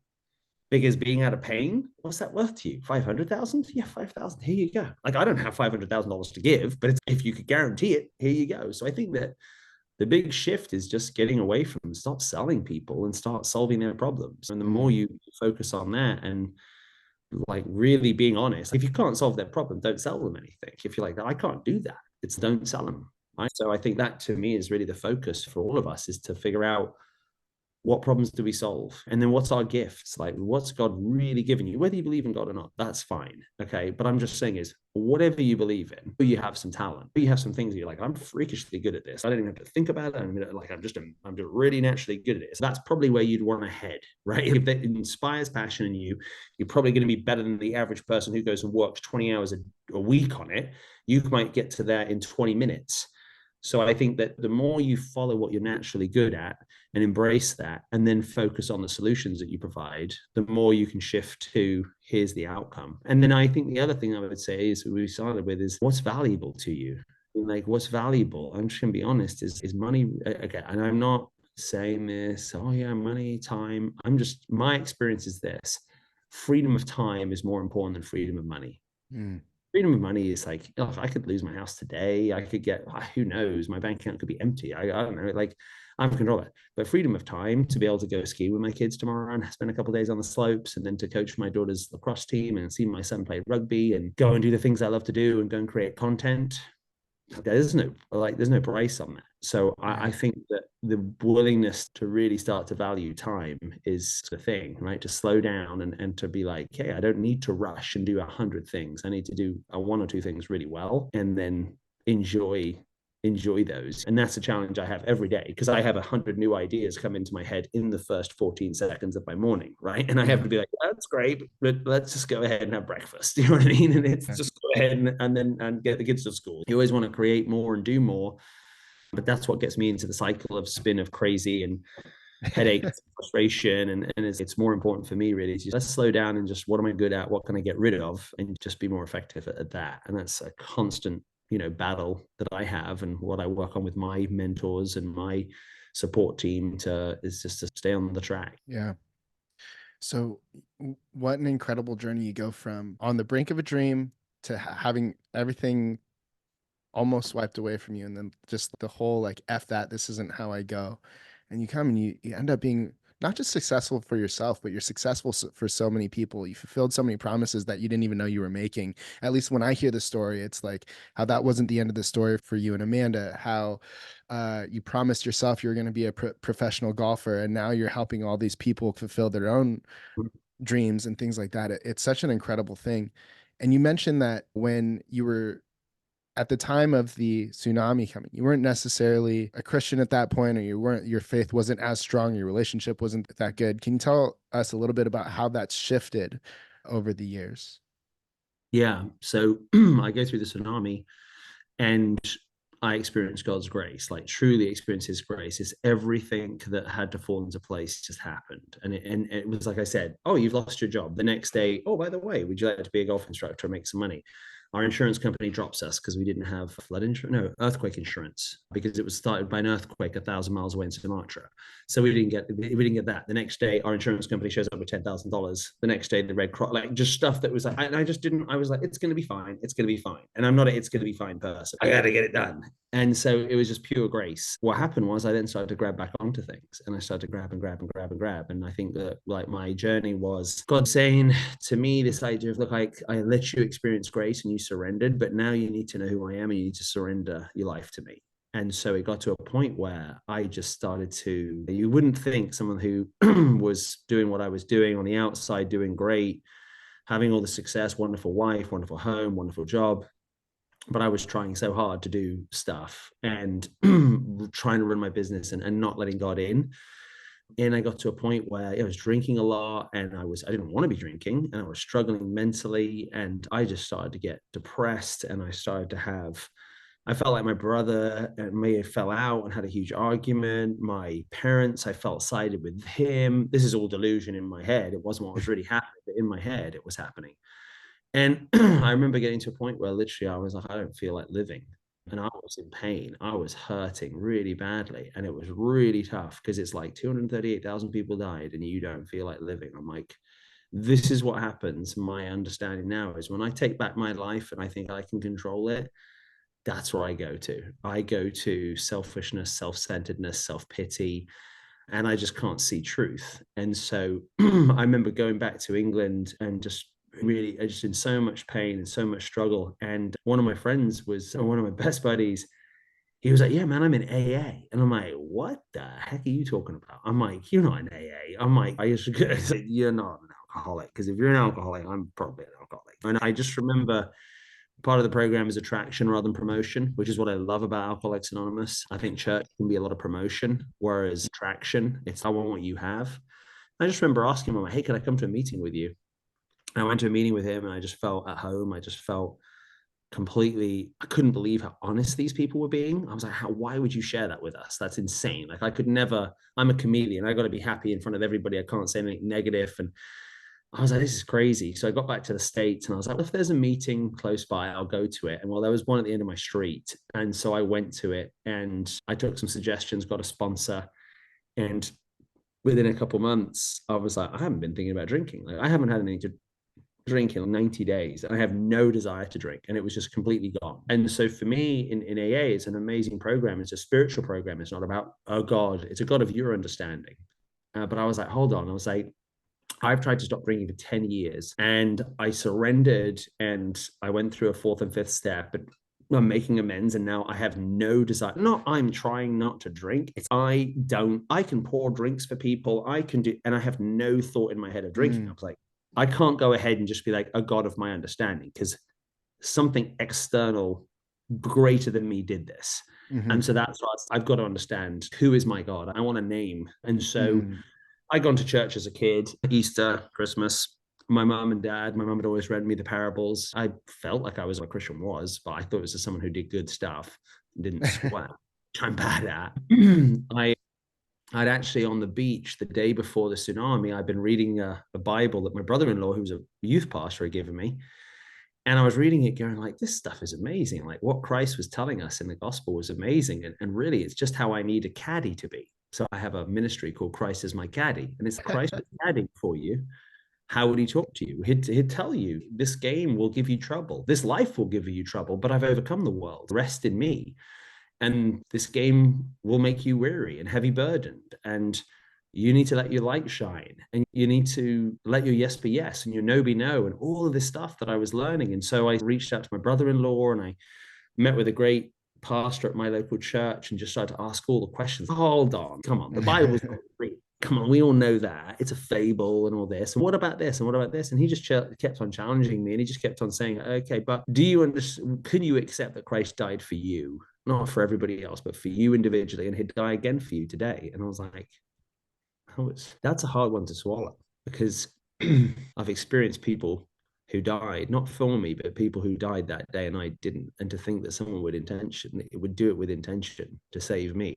Because being out of pain, what's that worth to you? 500,000? Yeah, 5,000. Here you go. Like, I don't have $500,000 to give, but if you could guarantee it, here you go. So I think that the big shift is just getting away from, stop selling people and start solving their problems. And the more
mm.
you focus on that, and like really being honest, if you can't solve their problem, don't sell them anything. If you're like, I can't do that, it's, don't sell them. Right? So I think that, to me, is really the focus for all of us, is to figure out, what problems do we solve? And then, what's our gifts? Like, what's God really given you? Whether you believe in God or not, that's fine. Okay. But I'm just saying is, whatever you believe in, you have some talent, you have some things that you're like, I'm freakishly good at this. I don't even have to think about it. I'm just really naturally good at it. So that's probably where you'd want to head, right? If that inspires passion in you, you're probably going to be better than the average person who goes and works 20 hours a week on it. You might get to that in 20 minutes. So I think that the more you follow what you're naturally good at and embrace that, and then focus on the solutions that you provide, the more you can shift to here's the outcome. And then I think the other thing I would say is we started with is what's valuable to you. Like what's valuable, I'm just gonna be honest, is money. Okay, and I'm not saying this, oh yeah, money, time. I'm just, my experience is this: freedom of time is more important than freedom of money.
Mm.
Freedom of money is like, oh, I could lose my house today. I could get, who knows, my bank account could be empty. I don't know. Like, I'm in control of it. But freedom of time to be able to go ski with my kids tomorrow and spend a couple of days on the slopes, and then to coach my daughter's lacrosse team and see my son play rugby and go and do the things I love to do and go and create content. There's no price on that. So I think that the willingness to really start to value time is the thing, right? To slow down and to be like, hey, I don't need to rush and do 100 things. I need to do one or two things really well, and then enjoy those. And that's a challenge I have every day, because I have 100 new ideas come into my head in the first 14 seconds of my morning, right? And I have
Yeah.
to be like, that's great, but let's just go ahead and have breakfast. You know what I mean? And it's
Yeah.
just go ahead and get the kids to school. You always want to create more and do more, but that's what gets me into the cycle of spin of crazy and headaches, frustration. And it's more important for me really to let's slow down and just, what am I good at? What can I get rid of? And just be more effective at that. And that's a constant, battle that I have, and what I work on with my mentors and my support team is just to stay on the track.
Yeah. So, what an incredible journey you go from on the brink of a dream to having everything almost swiped away from you, and then just the whole like F that, this isn't how I go. And you come and you end up being not just successful for yourself, but you're successful for so many people. You fulfilled so many promises that you didn't even know you were making. At least when I hear the story, it's like how that wasn't the end of the story for you and Amanda, how you promised yourself you were going to be a professional golfer, and now you're helping all these people fulfill their own dreams and things like that. It's such an incredible thing. And you mentioned that when you were at the time of the tsunami coming, you weren't necessarily a Christian at that point, or your faith wasn't as strong, your relationship wasn't that good. Can you tell us a little bit about how that's shifted over the years?
Yeah. So I go through the tsunami, and I experience God's grace, like truly experience His grace. Is everything that had to fall into place just happened, and it was like I said, oh, you've lost your job. The next day, oh, by the way, would you like to be a golf instructor and make some money? Our insurance company drops us because we didn't have flood insurance, no, earthquake insurance, because it was started by an earthquake 1,000 miles away in Sumatra. So we didn't get that. The next day, our insurance company shows up with $10,000. The next day, the Red Cross, like just stuff that was like, I just didn't. I was like, it's going to be fine. It's going to be fine. And I'm not a it's going to be fine person. I got to get it done. And so it was just pure grace. What happened was I then started to grab back onto things, and I started to grab and grab and grab and grab. And I think that like my journey was God saying to me this idea of, look, I let you experience grace and you surrendered, but now you need to know who I am and you need to surrender your life to me. And so it got to a point where I just started to, you wouldn't think someone who was doing what I was doing on the outside, doing great, having all the success, wonderful wife, wonderful home, wonderful job, but I was trying so hard to do stuff and trying to run my business and not letting God in. And I got to a point where I was drinking a lot, and I didn't want to be drinking, and I was struggling mentally, and I just started to get depressed, and I felt like my brother and me fell out and had a huge argument. My parents, I felt sided with him. This is all delusion in my head. It wasn't what was really happening, but in my head, it was happening. And I remember getting to a point where literally I was like, I don't feel like living. And I was in pain. I was hurting really badly. And it was really tough, because it's like 238,000 people died and you don't feel like living. I'm like, this is what happens. My understanding now is when I take back my life and I think I can control it, that's where I go to. I go to selfishness, self-centeredness, self-pity, and I just can't see truth. And so I remember going back to England and just really just in so much pain and so much struggle. And one of my friends was one of my best buddies. He was like, yeah, man, I'm in AA. And I'm like, what the heck are you talking about? I'm like, you're not in AA. I'm like, I used to say, you're not an alcoholic. Because if you're an alcoholic, I'm probably an alcoholic. And I just remember part of the program is attraction rather than promotion, which is what I love about Alcoholics Anonymous. I think church can be a lot of promotion, whereas attraction, it's I want what you have. I just remember asking him, I'm like, hey, can I come to a meeting with you? I went to a meeting with him and I just felt at home. I just felt completely, I couldn't believe how honest these people were being. I was like, why would you share that with us? That's insane. Like I could never, I'm a comedian. I got to be happy in front of everybody. I can't say anything negative. And I was like, this is crazy. So I got back to the States and I was like, well, if there's a meeting close by, I'll go to it. And well, there was one at the end of my street. And so I went to it and I took some suggestions, got a sponsor. And within a couple of months, I was like, I haven't been thinking about drinking. Like I haven't had anything to drink in 90 days and I have no desire to drink. And it was just completely gone. And so for me in AA, it's an amazing program. It's a spiritual program. It's not about, oh God, it's a God of your understanding. But I was like, hold on. I was like, I've tried to stop drinking for 10 years and I surrendered and I went through a fourth and fifth step, but I'm making amends and now I have no desire. Not I'm trying not to drink. It's I can pour drinks for people. I can do, and I have no thought in my head of drinking. I was like, I can't go ahead and just be like a God of my understanding because something external greater than me did this.
Mm-hmm.
And so that's what I've got to understand who is my God. I want a name. And so I'd gone to church as a kid, Easter, Christmas. My mom and dad, my mom had always read me the parables. I felt like I was what a Christian was, but I thought it was just someone who did good stuff, didn't sweat, which I'm bad at. I'd actually on the beach the day before the tsunami, I'd been reading a Bible that my brother-in-law, who was a youth pastor, had given me. And I was reading it going like, this stuff is amazing. Like what Christ was telling us in the gospel was amazing. And really, it's just how I need a caddy to be. So I have a ministry called Christ is my caddy. And it's Christ is caddy for you. How would he talk to you? He'd tell you, this game will give you trouble. This life will give you trouble, but I've overcome the world. Rest in me. And this game will make you weary and heavy burdened. And you need to let your light shine and you need to let your yes be yes and your no be no and all of this stuff that I was learning. And so I reached out to my brother-in-law and I met with a great pastor at my local church and just started to ask all the questions. Hold on, come on, the Bible's not real. Come on, we all know that it's a fable and all this. And what about this? And what about this? And he just kept on challenging me and he just kept on saying, okay, but do you understand? Can you accept that Christ died for you? Not for everybody else, but for you individually, and he'd die again for you today. And I was like, that's a hard one to swallow because I've experienced people who died, not for me, but people who died that day and I didn't. And to think that someone would do it with intention to save me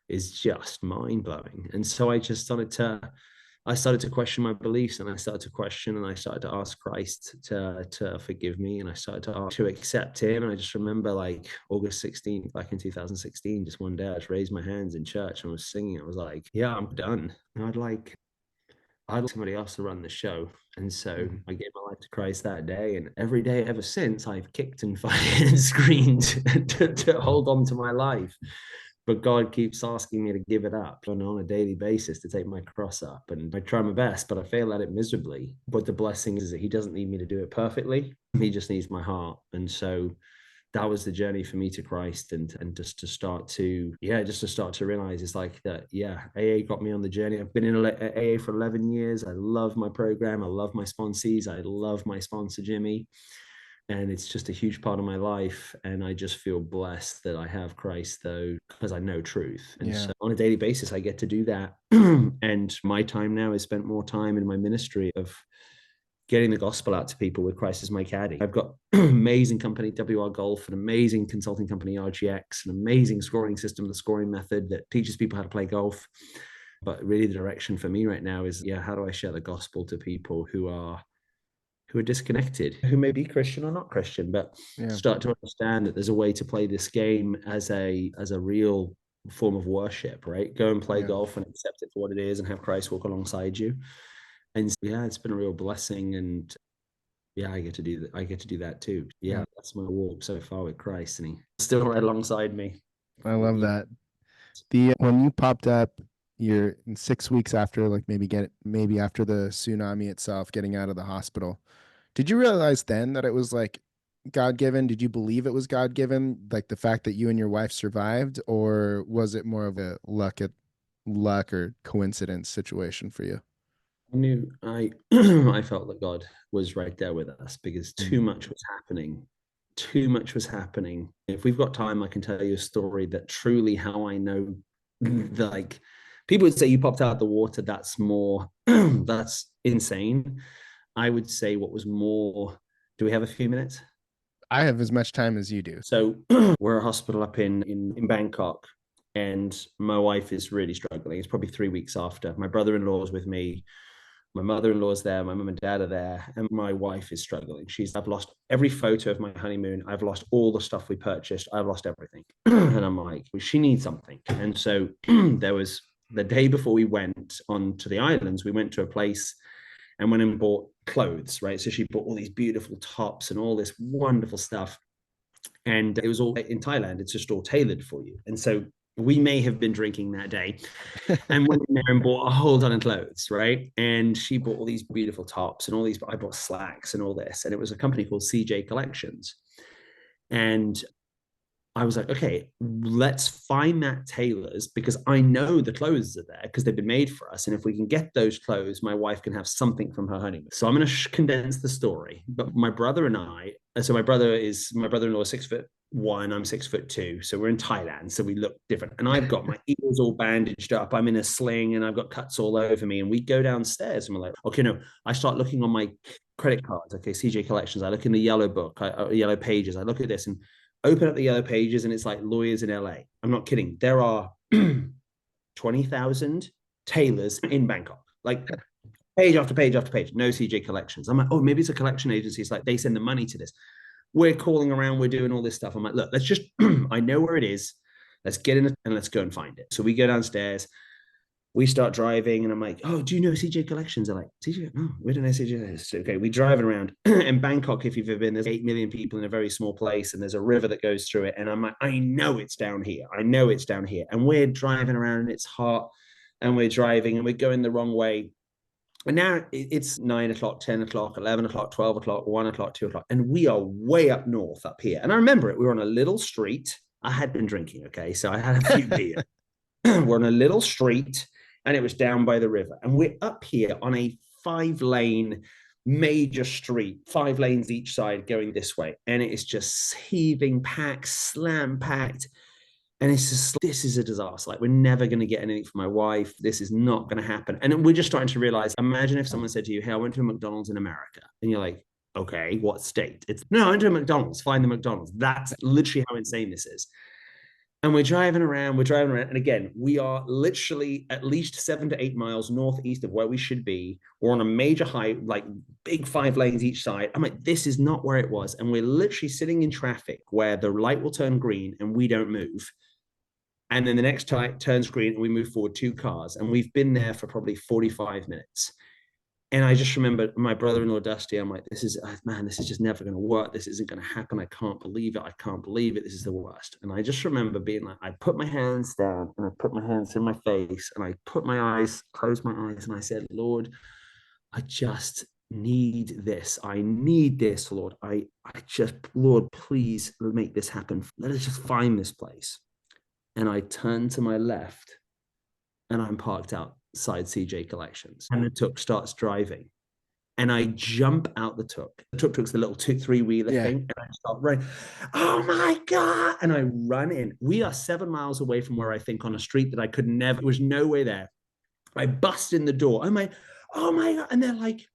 is just mind blowing. And so I started to question my beliefs and I started to question and I started to ask Christ to forgive me and I started to ask to accept him. And I just remember like August 16th, back in 2016, just one day I just raised my hands in church and I was singing. I was like, yeah, I'm done. And I'd like somebody else to run the show. And so I gave my life to Christ that day. And every day ever since, I've kicked and fired and screamed to hold on to my life. But God keeps asking me to give it up on a daily basis, to take my cross up. And I try my best, but I fail at it miserably. But the blessing is that he doesn't need me to do it perfectly. He just needs my heart. And so that was the journey for me to Christ and just to start to realize it's like that. Yeah, AA got me on the journey. I've been in AA for 11 years. I love my program. I love my sponsees. I love my sponsor, Jimmy. And it's just a huge part of my life. And I just feel blessed that I have Christ, though, because I know truth. And so on a daily basis, I get to do that. And my time now is spent more time in my ministry of getting the gospel out to people with Christ as my caddy. I've got amazing company, WR Golf, an amazing consulting company, RGX, an amazing scoring system, the scoring method that teaches people how to play golf. But really the direction for me right now is, how do I share the gospel to people who are disconnected, who may be Christian or not Christian, but start to understand that there's a way to play this game as a real form of worship, right? Go and play golf and accept it for what it is and have Christ walk alongside you. And it's been a real blessing. And I get to do that. I get to do that too. That's my walk so far with Christ, and he's still right alongside me.
I love that. When you popped up, you're 6 weeks after, like maybe after the tsunami itself, getting out of the hospital. Did you realize then that it was like God-given? Did you believe it was God-given, like the fact that you and your wife survived, or was it more of a luck or coincidence situation for you?
I knew I felt that God was right there with us because too much was happening. Too much was happening. If we've got time, I can tell you a story that truly how I know, like people would say you popped out of the water. That's more, that's insane. I would say what was more, do we have a few minutes?
I have as much time as you do.
So we're a hospital up in Bangkok, and my wife is really struggling. It's probably 3 weeks after. My brother-in-law is with me. My mother-in-law's there, my mum and dad are there, and my wife is struggling. I've lost every photo of my honeymoon. I've lost all the stuff we purchased. I've lost everything. And I'm like, well, she needs something. And so there was the day before we went on to the islands, we went to a place and went and bought clothes, right? So she bought all these beautiful tops and all this wonderful stuff. And it was all in Thailand. It's just all tailored for you. And so we may have been drinking that day and went in there and bought a whole ton of clothes, right? And she bought all these beautiful tops and all these, I bought slacks and all this. And it was a company called CJ Collections. And I was like, okay, let's find that tailors, because I know the clothes are there because they've been made for us. And if we can get those clothes, my wife can have something from her honeymoon. So I'm going to condense the story. But my brother and I, so my brother-in-law is 6'1", I'm 6'2". So we're in Thailand. So we look different. And I've got my ears all bandaged up. I'm in a sling and I've got cuts all over me. And we go downstairs and we're like, okay, no, I start looking on my credit cards. Okay, CJ Collections. I look in the yellow book, yellow pages. I look at this and open up the yellow pages and it's like lawyers in LA. I'm not kidding. There are 20,000 tailors in Bangkok, like page after page after page, no CJ Collections. I'm like, oh, maybe it's a collection agency. It's like they send the money to this. We're calling around, we're doing all this stuff. I'm like, look, let's just, I know where it is. Let's get in and let's go and find it. So we go downstairs. We start driving and I'm like, oh, do you know CJ Collections? They're like, CJ? No, we don't know CJ. Okay, we driving around in Bangkok. If you've ever been, there's 8 million people in a very small place and there's a river that goes through it. And I'm like, I know it's down here. I know it's down here. And we're driving around and it's hot and we're driving and we're going the wrong way. And now it's 9 o'clock, 10 o'clock, 11 o'clock, 12 o'clock, 1 o'clock, 2 o'clock. And we are way up north up here. And I remember it. We were on a little street. I had been drinking, okay? So I had a few beers. We're on a little street and it was down by the river. And we're up here on a 5-lane major street, 5 lanes each side going this way. And it is just heaving, packed, slam packed. And it's just, this is a disaster. Like, we're never going to get anything from my wife. This is not going to happen. And we're just starting to realize, imagine if someone said to you, hey, I went to a McDonald's in America. And you're like, okay, what state? It's no, I went to a McDonald's, find the McDonald's. That's literally how insane this is. And we're driving around. And again, we are literally at least 7 to 8 miles northeast of where we should be. We're on a major height, like big 5 lanes each side. I'm like, this is not where it was. And we're literally sitting in traffic where the light will turn green and we don't move. And then the next light turns green and we move forward 2 cars. And we've been there for probably 45 minutes. And I just remember my brother-in-law, Dusty, I'm like, this is just never going to work. This isn't going to happen. I can't believe it. I can't believe it. This is the worst. And I just remember being like, I put my hands down and I put my hands in my face and I put my eyes, closed my eyes. And I said, Lord, I just need this. I need this, Lord. Lord, please make this happen. Let us just find this place. And I turned to my left and I'm parked outside CJ Collections. And the tuk starts driving. And I jump out the tuk. The tuk-tuk's the little 2-3-wheeler thing. And I start running. Oh my God. And I run in. We are 7 miles away from where I think on a street that I could never, there was no way there. I bust in the door. I'm like, oh my God. And they're like,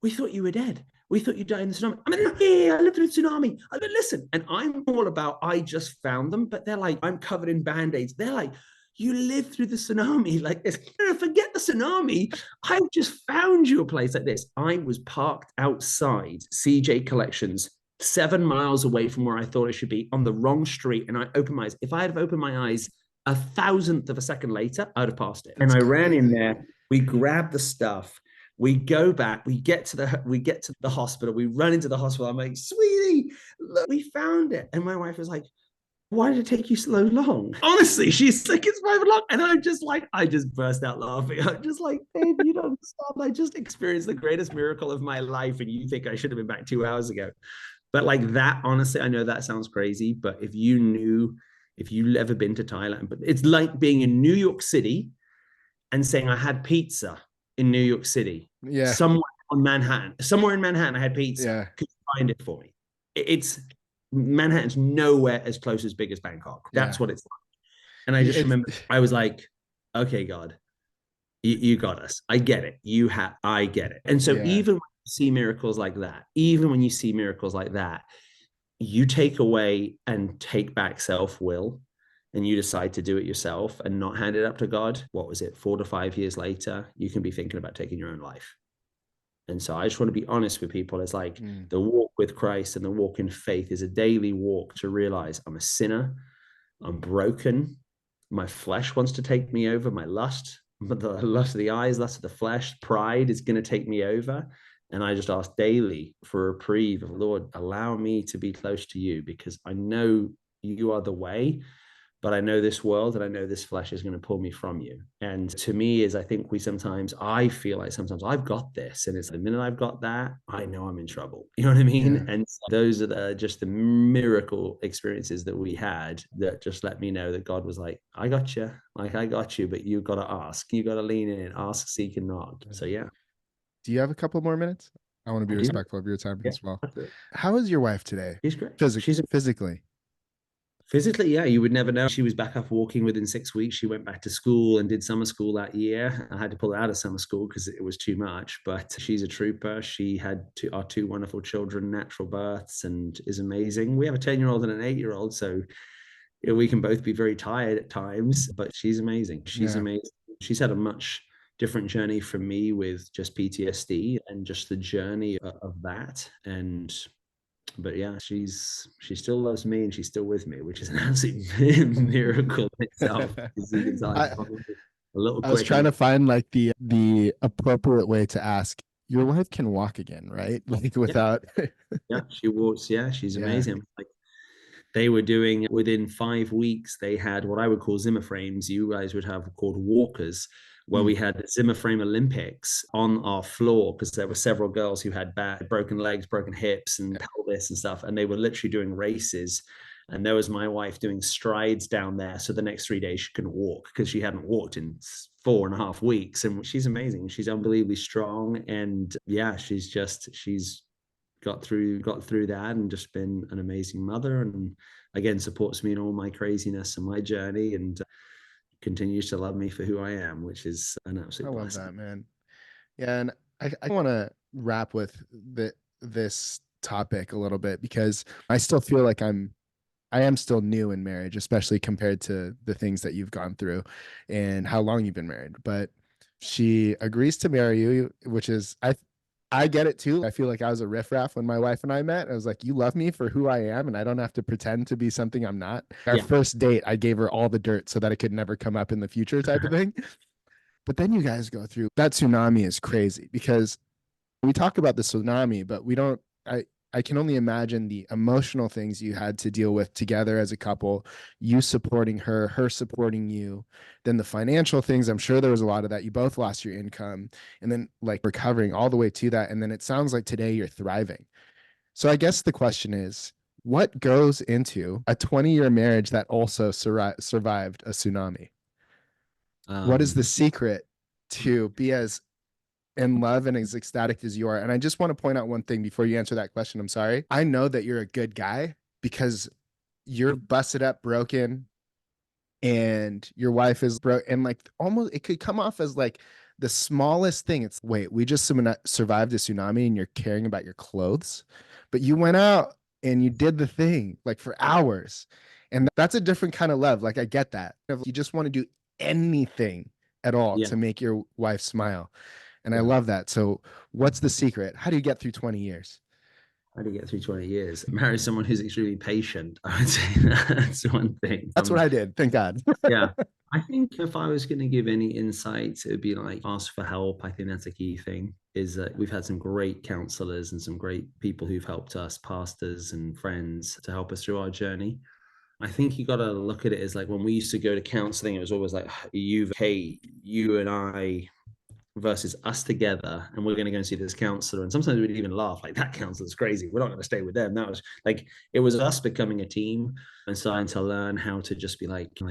we thought you were dead. We thought you died in the tsunami. I mean, yeah, I lived through the tsunami. I mean, listen, and I'm all about, I just found them, but they're like, I'm covered in band-aids. They're like, you lived through the tsunami like this. Forget the tsunami. I just found you a place like this. I was parked outside CJ Collections, 7 miles away from where I thought it should be, on the wrong street. And I opened my eyes. If I had opened my eyes 1,000th of a second later, I'd have passed it. And I ran in there. We grabbed the stuff. We go back, we get to the hospital, we run into the hospital. I'm like, sweetie, look, we found it. And my wife was like, why did it take you so long? Honestly, she's like, it's 5 o'clock. And I'm just like, I just burst out laughing. I'm just like, babe, you don't stop. I just experienced the greatest miracle of my life. And you think I should have been back 2 hours ago. But like that, honestly, I know that sounds crazy, but if you've ever been to Thailand, but it's like being in New York City and saying I had pizza in New York City.
Yeah.
Somewhere in Manhattan, I had pizza.
Yeah.
Could you find it for me? It's Manhattan's nowhere as close as big as Bangkok. That's what it's like. And I just remember, I was like, okay, God, you got us. I get it. I get it. And so even when you see miracles like that, you take away and take back self-will and you decide to do it yourself and not hand it up to God, what was it, 4 to 5 years later, you can be thinking about taking your own life. And so I just want to be honest with people. It's like
Mm.
the walk with Christ and the walk in faith is a daily walk to realize I'm a sinner, I'm broken, my flesh wants to take me over, my lust, but the lust of the eyes, lust of the flesh, pride is going to take me over. And I just ask daily for a reprieve of, Lord, allow me to be close to you because I know you are the way, but I know this world and I know this flesh is going to pull me from you. And to me is I think I feel like sometimes I've got this. And it's the minute I've got that, I know I'm in trouble. You know what I mean?
Yeah.
And those are just the miracle experiences that we had that just let me know that God was like, I got you. Like, I got you, but you got to ask. You got to lean in, ask, seek, and knock. So, yeah,
Do you have a couple more minutes? I want to be
I do.
respectful of your time
Yeah.
as well. How is your wife today?
She's great.
Physically.
Physically, yeah, you would never know. She was back up walking within 6 weeks. She went back to school and did summer school that year. I had to pull her out of summer school because it was too much, but she's a trooper. She had our two wonderful children, natural births, and is amazing. We have a 10-year-old and an 8-year-old, so we can both be very tired at times, but she's amazing. She's
Yeah.
amazing. She's had a much different journey from me with just PTSD and just the journey of that. And but yeah, she still loves me and she's still with me, which is an absolute miracle in itself. Because you can tell I'm
I
probably a little
I was
quick.
trying to find like the appropriate way to ask. Your wife can walk again, right? Like
Yeah,
without
yeah, she walks. Yeah, she's
yeah.
amazing. Like they were doing within 5 weeks, they had what I would call Zimmer frames. You guys would have called walkers, where
Mm.
we had the Zimmer frame Olympics on our floor because there were several girls who had broken legs, broken hips, and pelvis and stuff, and they were literally doing races. And there was my wife doing strides down there. So the next 3 days she couldn't walk because she hadn't walked in 4.5 weeks. And she's amazing. She's unbelievably strong. And yeah, she's got through that and just been an amazing mother and again supports me in all my craziness and my journey and continues to love me for who I am, which is an
I
absolute
love
blessing.
that, man. Yeah, and I want to wrap with this topic a little bit because I still feel like I am still new in marriage, especially compared to the things that you've gone through and how long you've been married. But she agrees to marry you, which is I get it too. I feel like I was a riffraff when my wife and I met. I was like, you love me for who I am, and I don't have to pretend to be something I'm not. Our
Yeah,
first date, I gave her all the dirt so that it could never come up in the future, type of thing. But then you guys go through that tsunami is crazy because we talk about the tsunami, but we don't. I can only imagine the emotional things you had to deal with together as a couple, you supporting her, her supporting you, then the financial things. I'm sure there was a lot of that. You both lost your income and then like recovering all the way to that. And then it sounds like today you're thriving. So I guess the question is, what goes into a 20-year marriage that also survived a tsunami? What is the
um
secret to be as in love and as ecstatic as you are? And I just want to point out one thing before you answer that question. I'm sorry. I know that you're a good guy because you're busted up, broken, and your wife is broke. And like almost it could come off as like the smallest thing. It's wait, we just survived a tsunami and you're caring about your clothes, but you went out and you did the thing like for hours. And that's a different kind of love. Like I get that. You just want to do anything at all
yeah,
to make your wife smile. And I
yeah.
love that. So, what's the secret? How do you get through 20 years?
How do you get through 20 years? Marry someone who's extremely patient. I would say that's one thing.
That's what I did. Thank God.
Yeah. I think if I was going to give any insights, it would be like ask for help. I think that's a key thing. Is that we've had some great counselors and some great people who've helped us, pastors and friends, to help us through our journey. I think you got to look at it as like when we used to go to counseling, it was always like you and I versus us together, and we're going to go and see this counselor. And sometimes we'd even laugh like that counselor's crazy. We're not going to stay with them. That was like it was us becoming a team and starting to learn how to just be like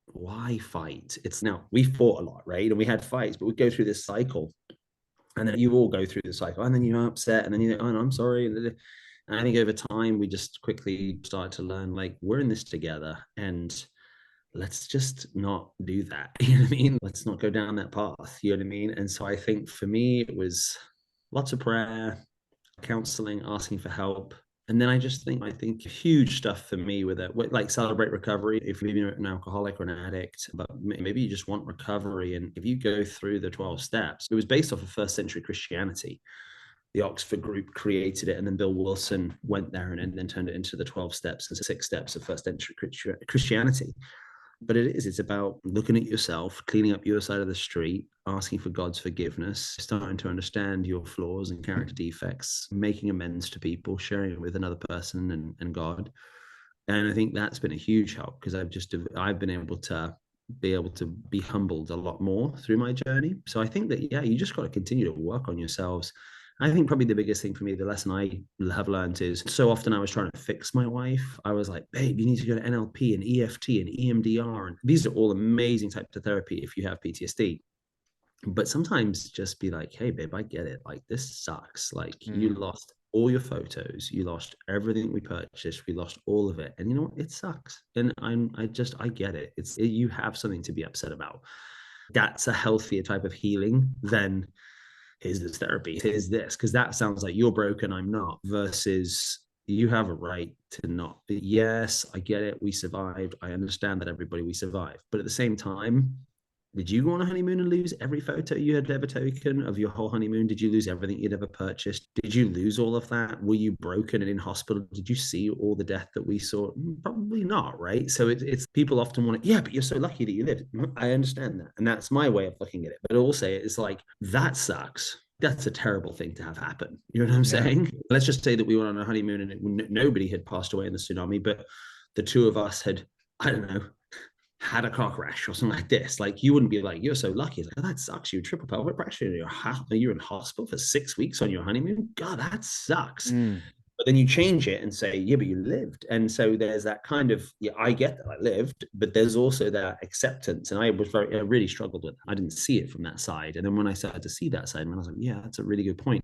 why fight? It's now we fought a lot, right? And we had fights, but we go through this cycle, and then you all go through the cycle, and then you're upset, and then you're like, oh, no, I'm sorry. And I think over time we just quickly started to learn like we're in this together, and let's just not do that. You know what I mean? Let's not go down that path. You know what I mean? And so I think for me, it was lots of prayer, counseling, asking for help, And then I think huge stuff for me with it, like celebrate recovery. If maybe you're an alcoholic or an addict, but maybe you just want recovery. And if you go through the 12 steps, it was based off of first century Christianity. The Oxford group created it, and then Bill Wilson went there and then turned it into the 12 steps and 6 steps of first century Christianity. But it's about looking at yourself, cleaning up your side of the street, asking for God's forgiveness, starting to understand your flaws and character defects, making amends to people, sharing it with another person and God. And I think that's been a huge help, because I've been able to be humbled a lot more through my journey. So I think that, yeah, you just got to continue to work on yourselves. I think probably the biggest thing for me, the lesson I have learned, is so often I was trying to fix my wife. I was like, babe, you need to go to NLP and EFT and EMDR. And these are all amazing types of therapy if you have PTSD. But sometimes just be like, hey, babe, I get it. Like, this sucks. Like, you lost all your photos. You lost everything we purchased. We lost all of it. And you know what? It sucks. And I get it. You have something to be upset about. That's a healthier type of healing than, here's this therapy, here's this, because that sounds like you're broken, I'm not, versus you have a right to not. Yes, I get it. We survived. I understand that, everybody, we survived. But at the same time, did you go on a honeymoon and lose every photo you had ever taken of your whole honeymoon? Did you lose everything you'd ever purchased? Did you lose all of that? Were you broken and in hospital? Did you see all the death that we saw? Probably not, right? So it's people often want to, yeah, but you're so lucky that you lived. I understand that. And that's my way of looking at it. But also, it's like, that sucks. That's a terrible thing to have happen. You know what I'm saying? Let's just say that we went on a honeymoon and nobody had passed away in the tsunami, but the two of us had, I don't know, had a car crash or something like this. Like, you wouldn't be like, you're so lucky. It's like, oh, that sucks. You triple pelvic pressure. You're in hospital for 6 weeks on your honeymoon. God, that sucks. But then you change it and say, yeah, but you lived. And so there's that kind of, yeah, I get that I lived, but there's also that acceptance. And I really struggled with it. I didn't see it from that side. And then when I started to see that side, I was like, yeah, that's a really good point.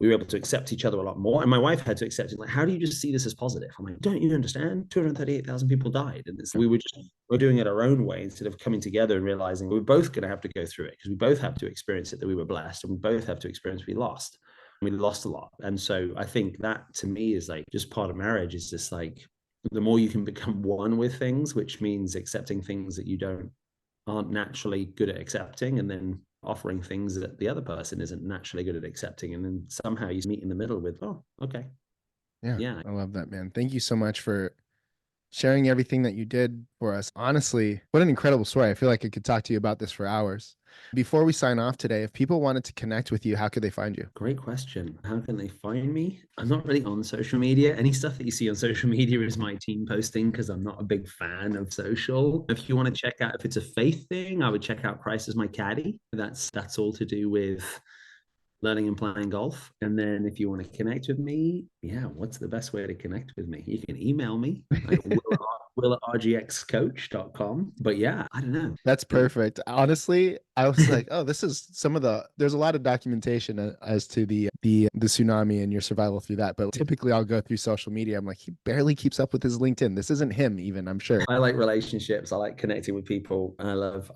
We were able to accept each other a lot more. And my wife had to accept it. Like, how do you just see this as positive? I'm like, don't you understand? 238,000 people died. And we're doing it our own way, instead of coming together and realizing we're both going to have to go through it, because we both have to experience it, that we were blessed, and we both have to experience we lost. We lost a lot. And so I think that, to me, is like just part of marriage. Is just like, the more you can become one with things, which means accepting things that you aren't naturally good at accepting, and then offering things that the other person isn't naturally good at accepting, and then somehow you meet in the middle with, oh, okay.
Yeah, I love that, man. Thank you so much for sharing everything that you did for us. Honestly, what an incredible story. I feel like I could talk to you about this for hours. Before we sign off today, if people wanted to connect with you, how could they find you?
Great question. How can they find me? I'm not really on social media. Any stuff that you see on social media is my team posting, because I'm not a big fan of social. If you want to check out, if it's a faith thing, I would check out Christ as My Caddy. That's all to do with learning and playing golf. And then if you want to connect with me, yeah, what's the best way to connect with me? You can email me at will@rgxcoach.com. But yeah, I don't know.
That's perfect. Honestly, I was like, oh, this is there's a lot of documentation as to the tsunami and your survival through that. But typically I'll go through social media. I'm like, he barely keeps up with his LinkedIn. This isn't him even, I'm sure.
I like relationships. I like connecting with people. And I love,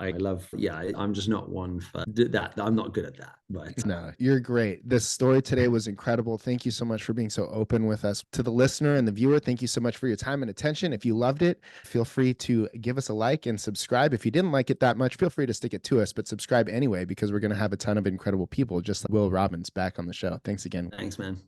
yeah, I'm just not one for that. I'm not good at that. But
no, you're great. This story today was incredible. Thank you so much for being so open with us. To the listener and the viewer, thank you so much for your time and attention. If you loved it, feel free to give us a like and subscribe. If you didn't like it that much, feel free to stick it to us, but subscribe anyway, because we're going to have a ton of incredible people, just like Will Robbins, back on the show. Thanks again.
Thanks, man.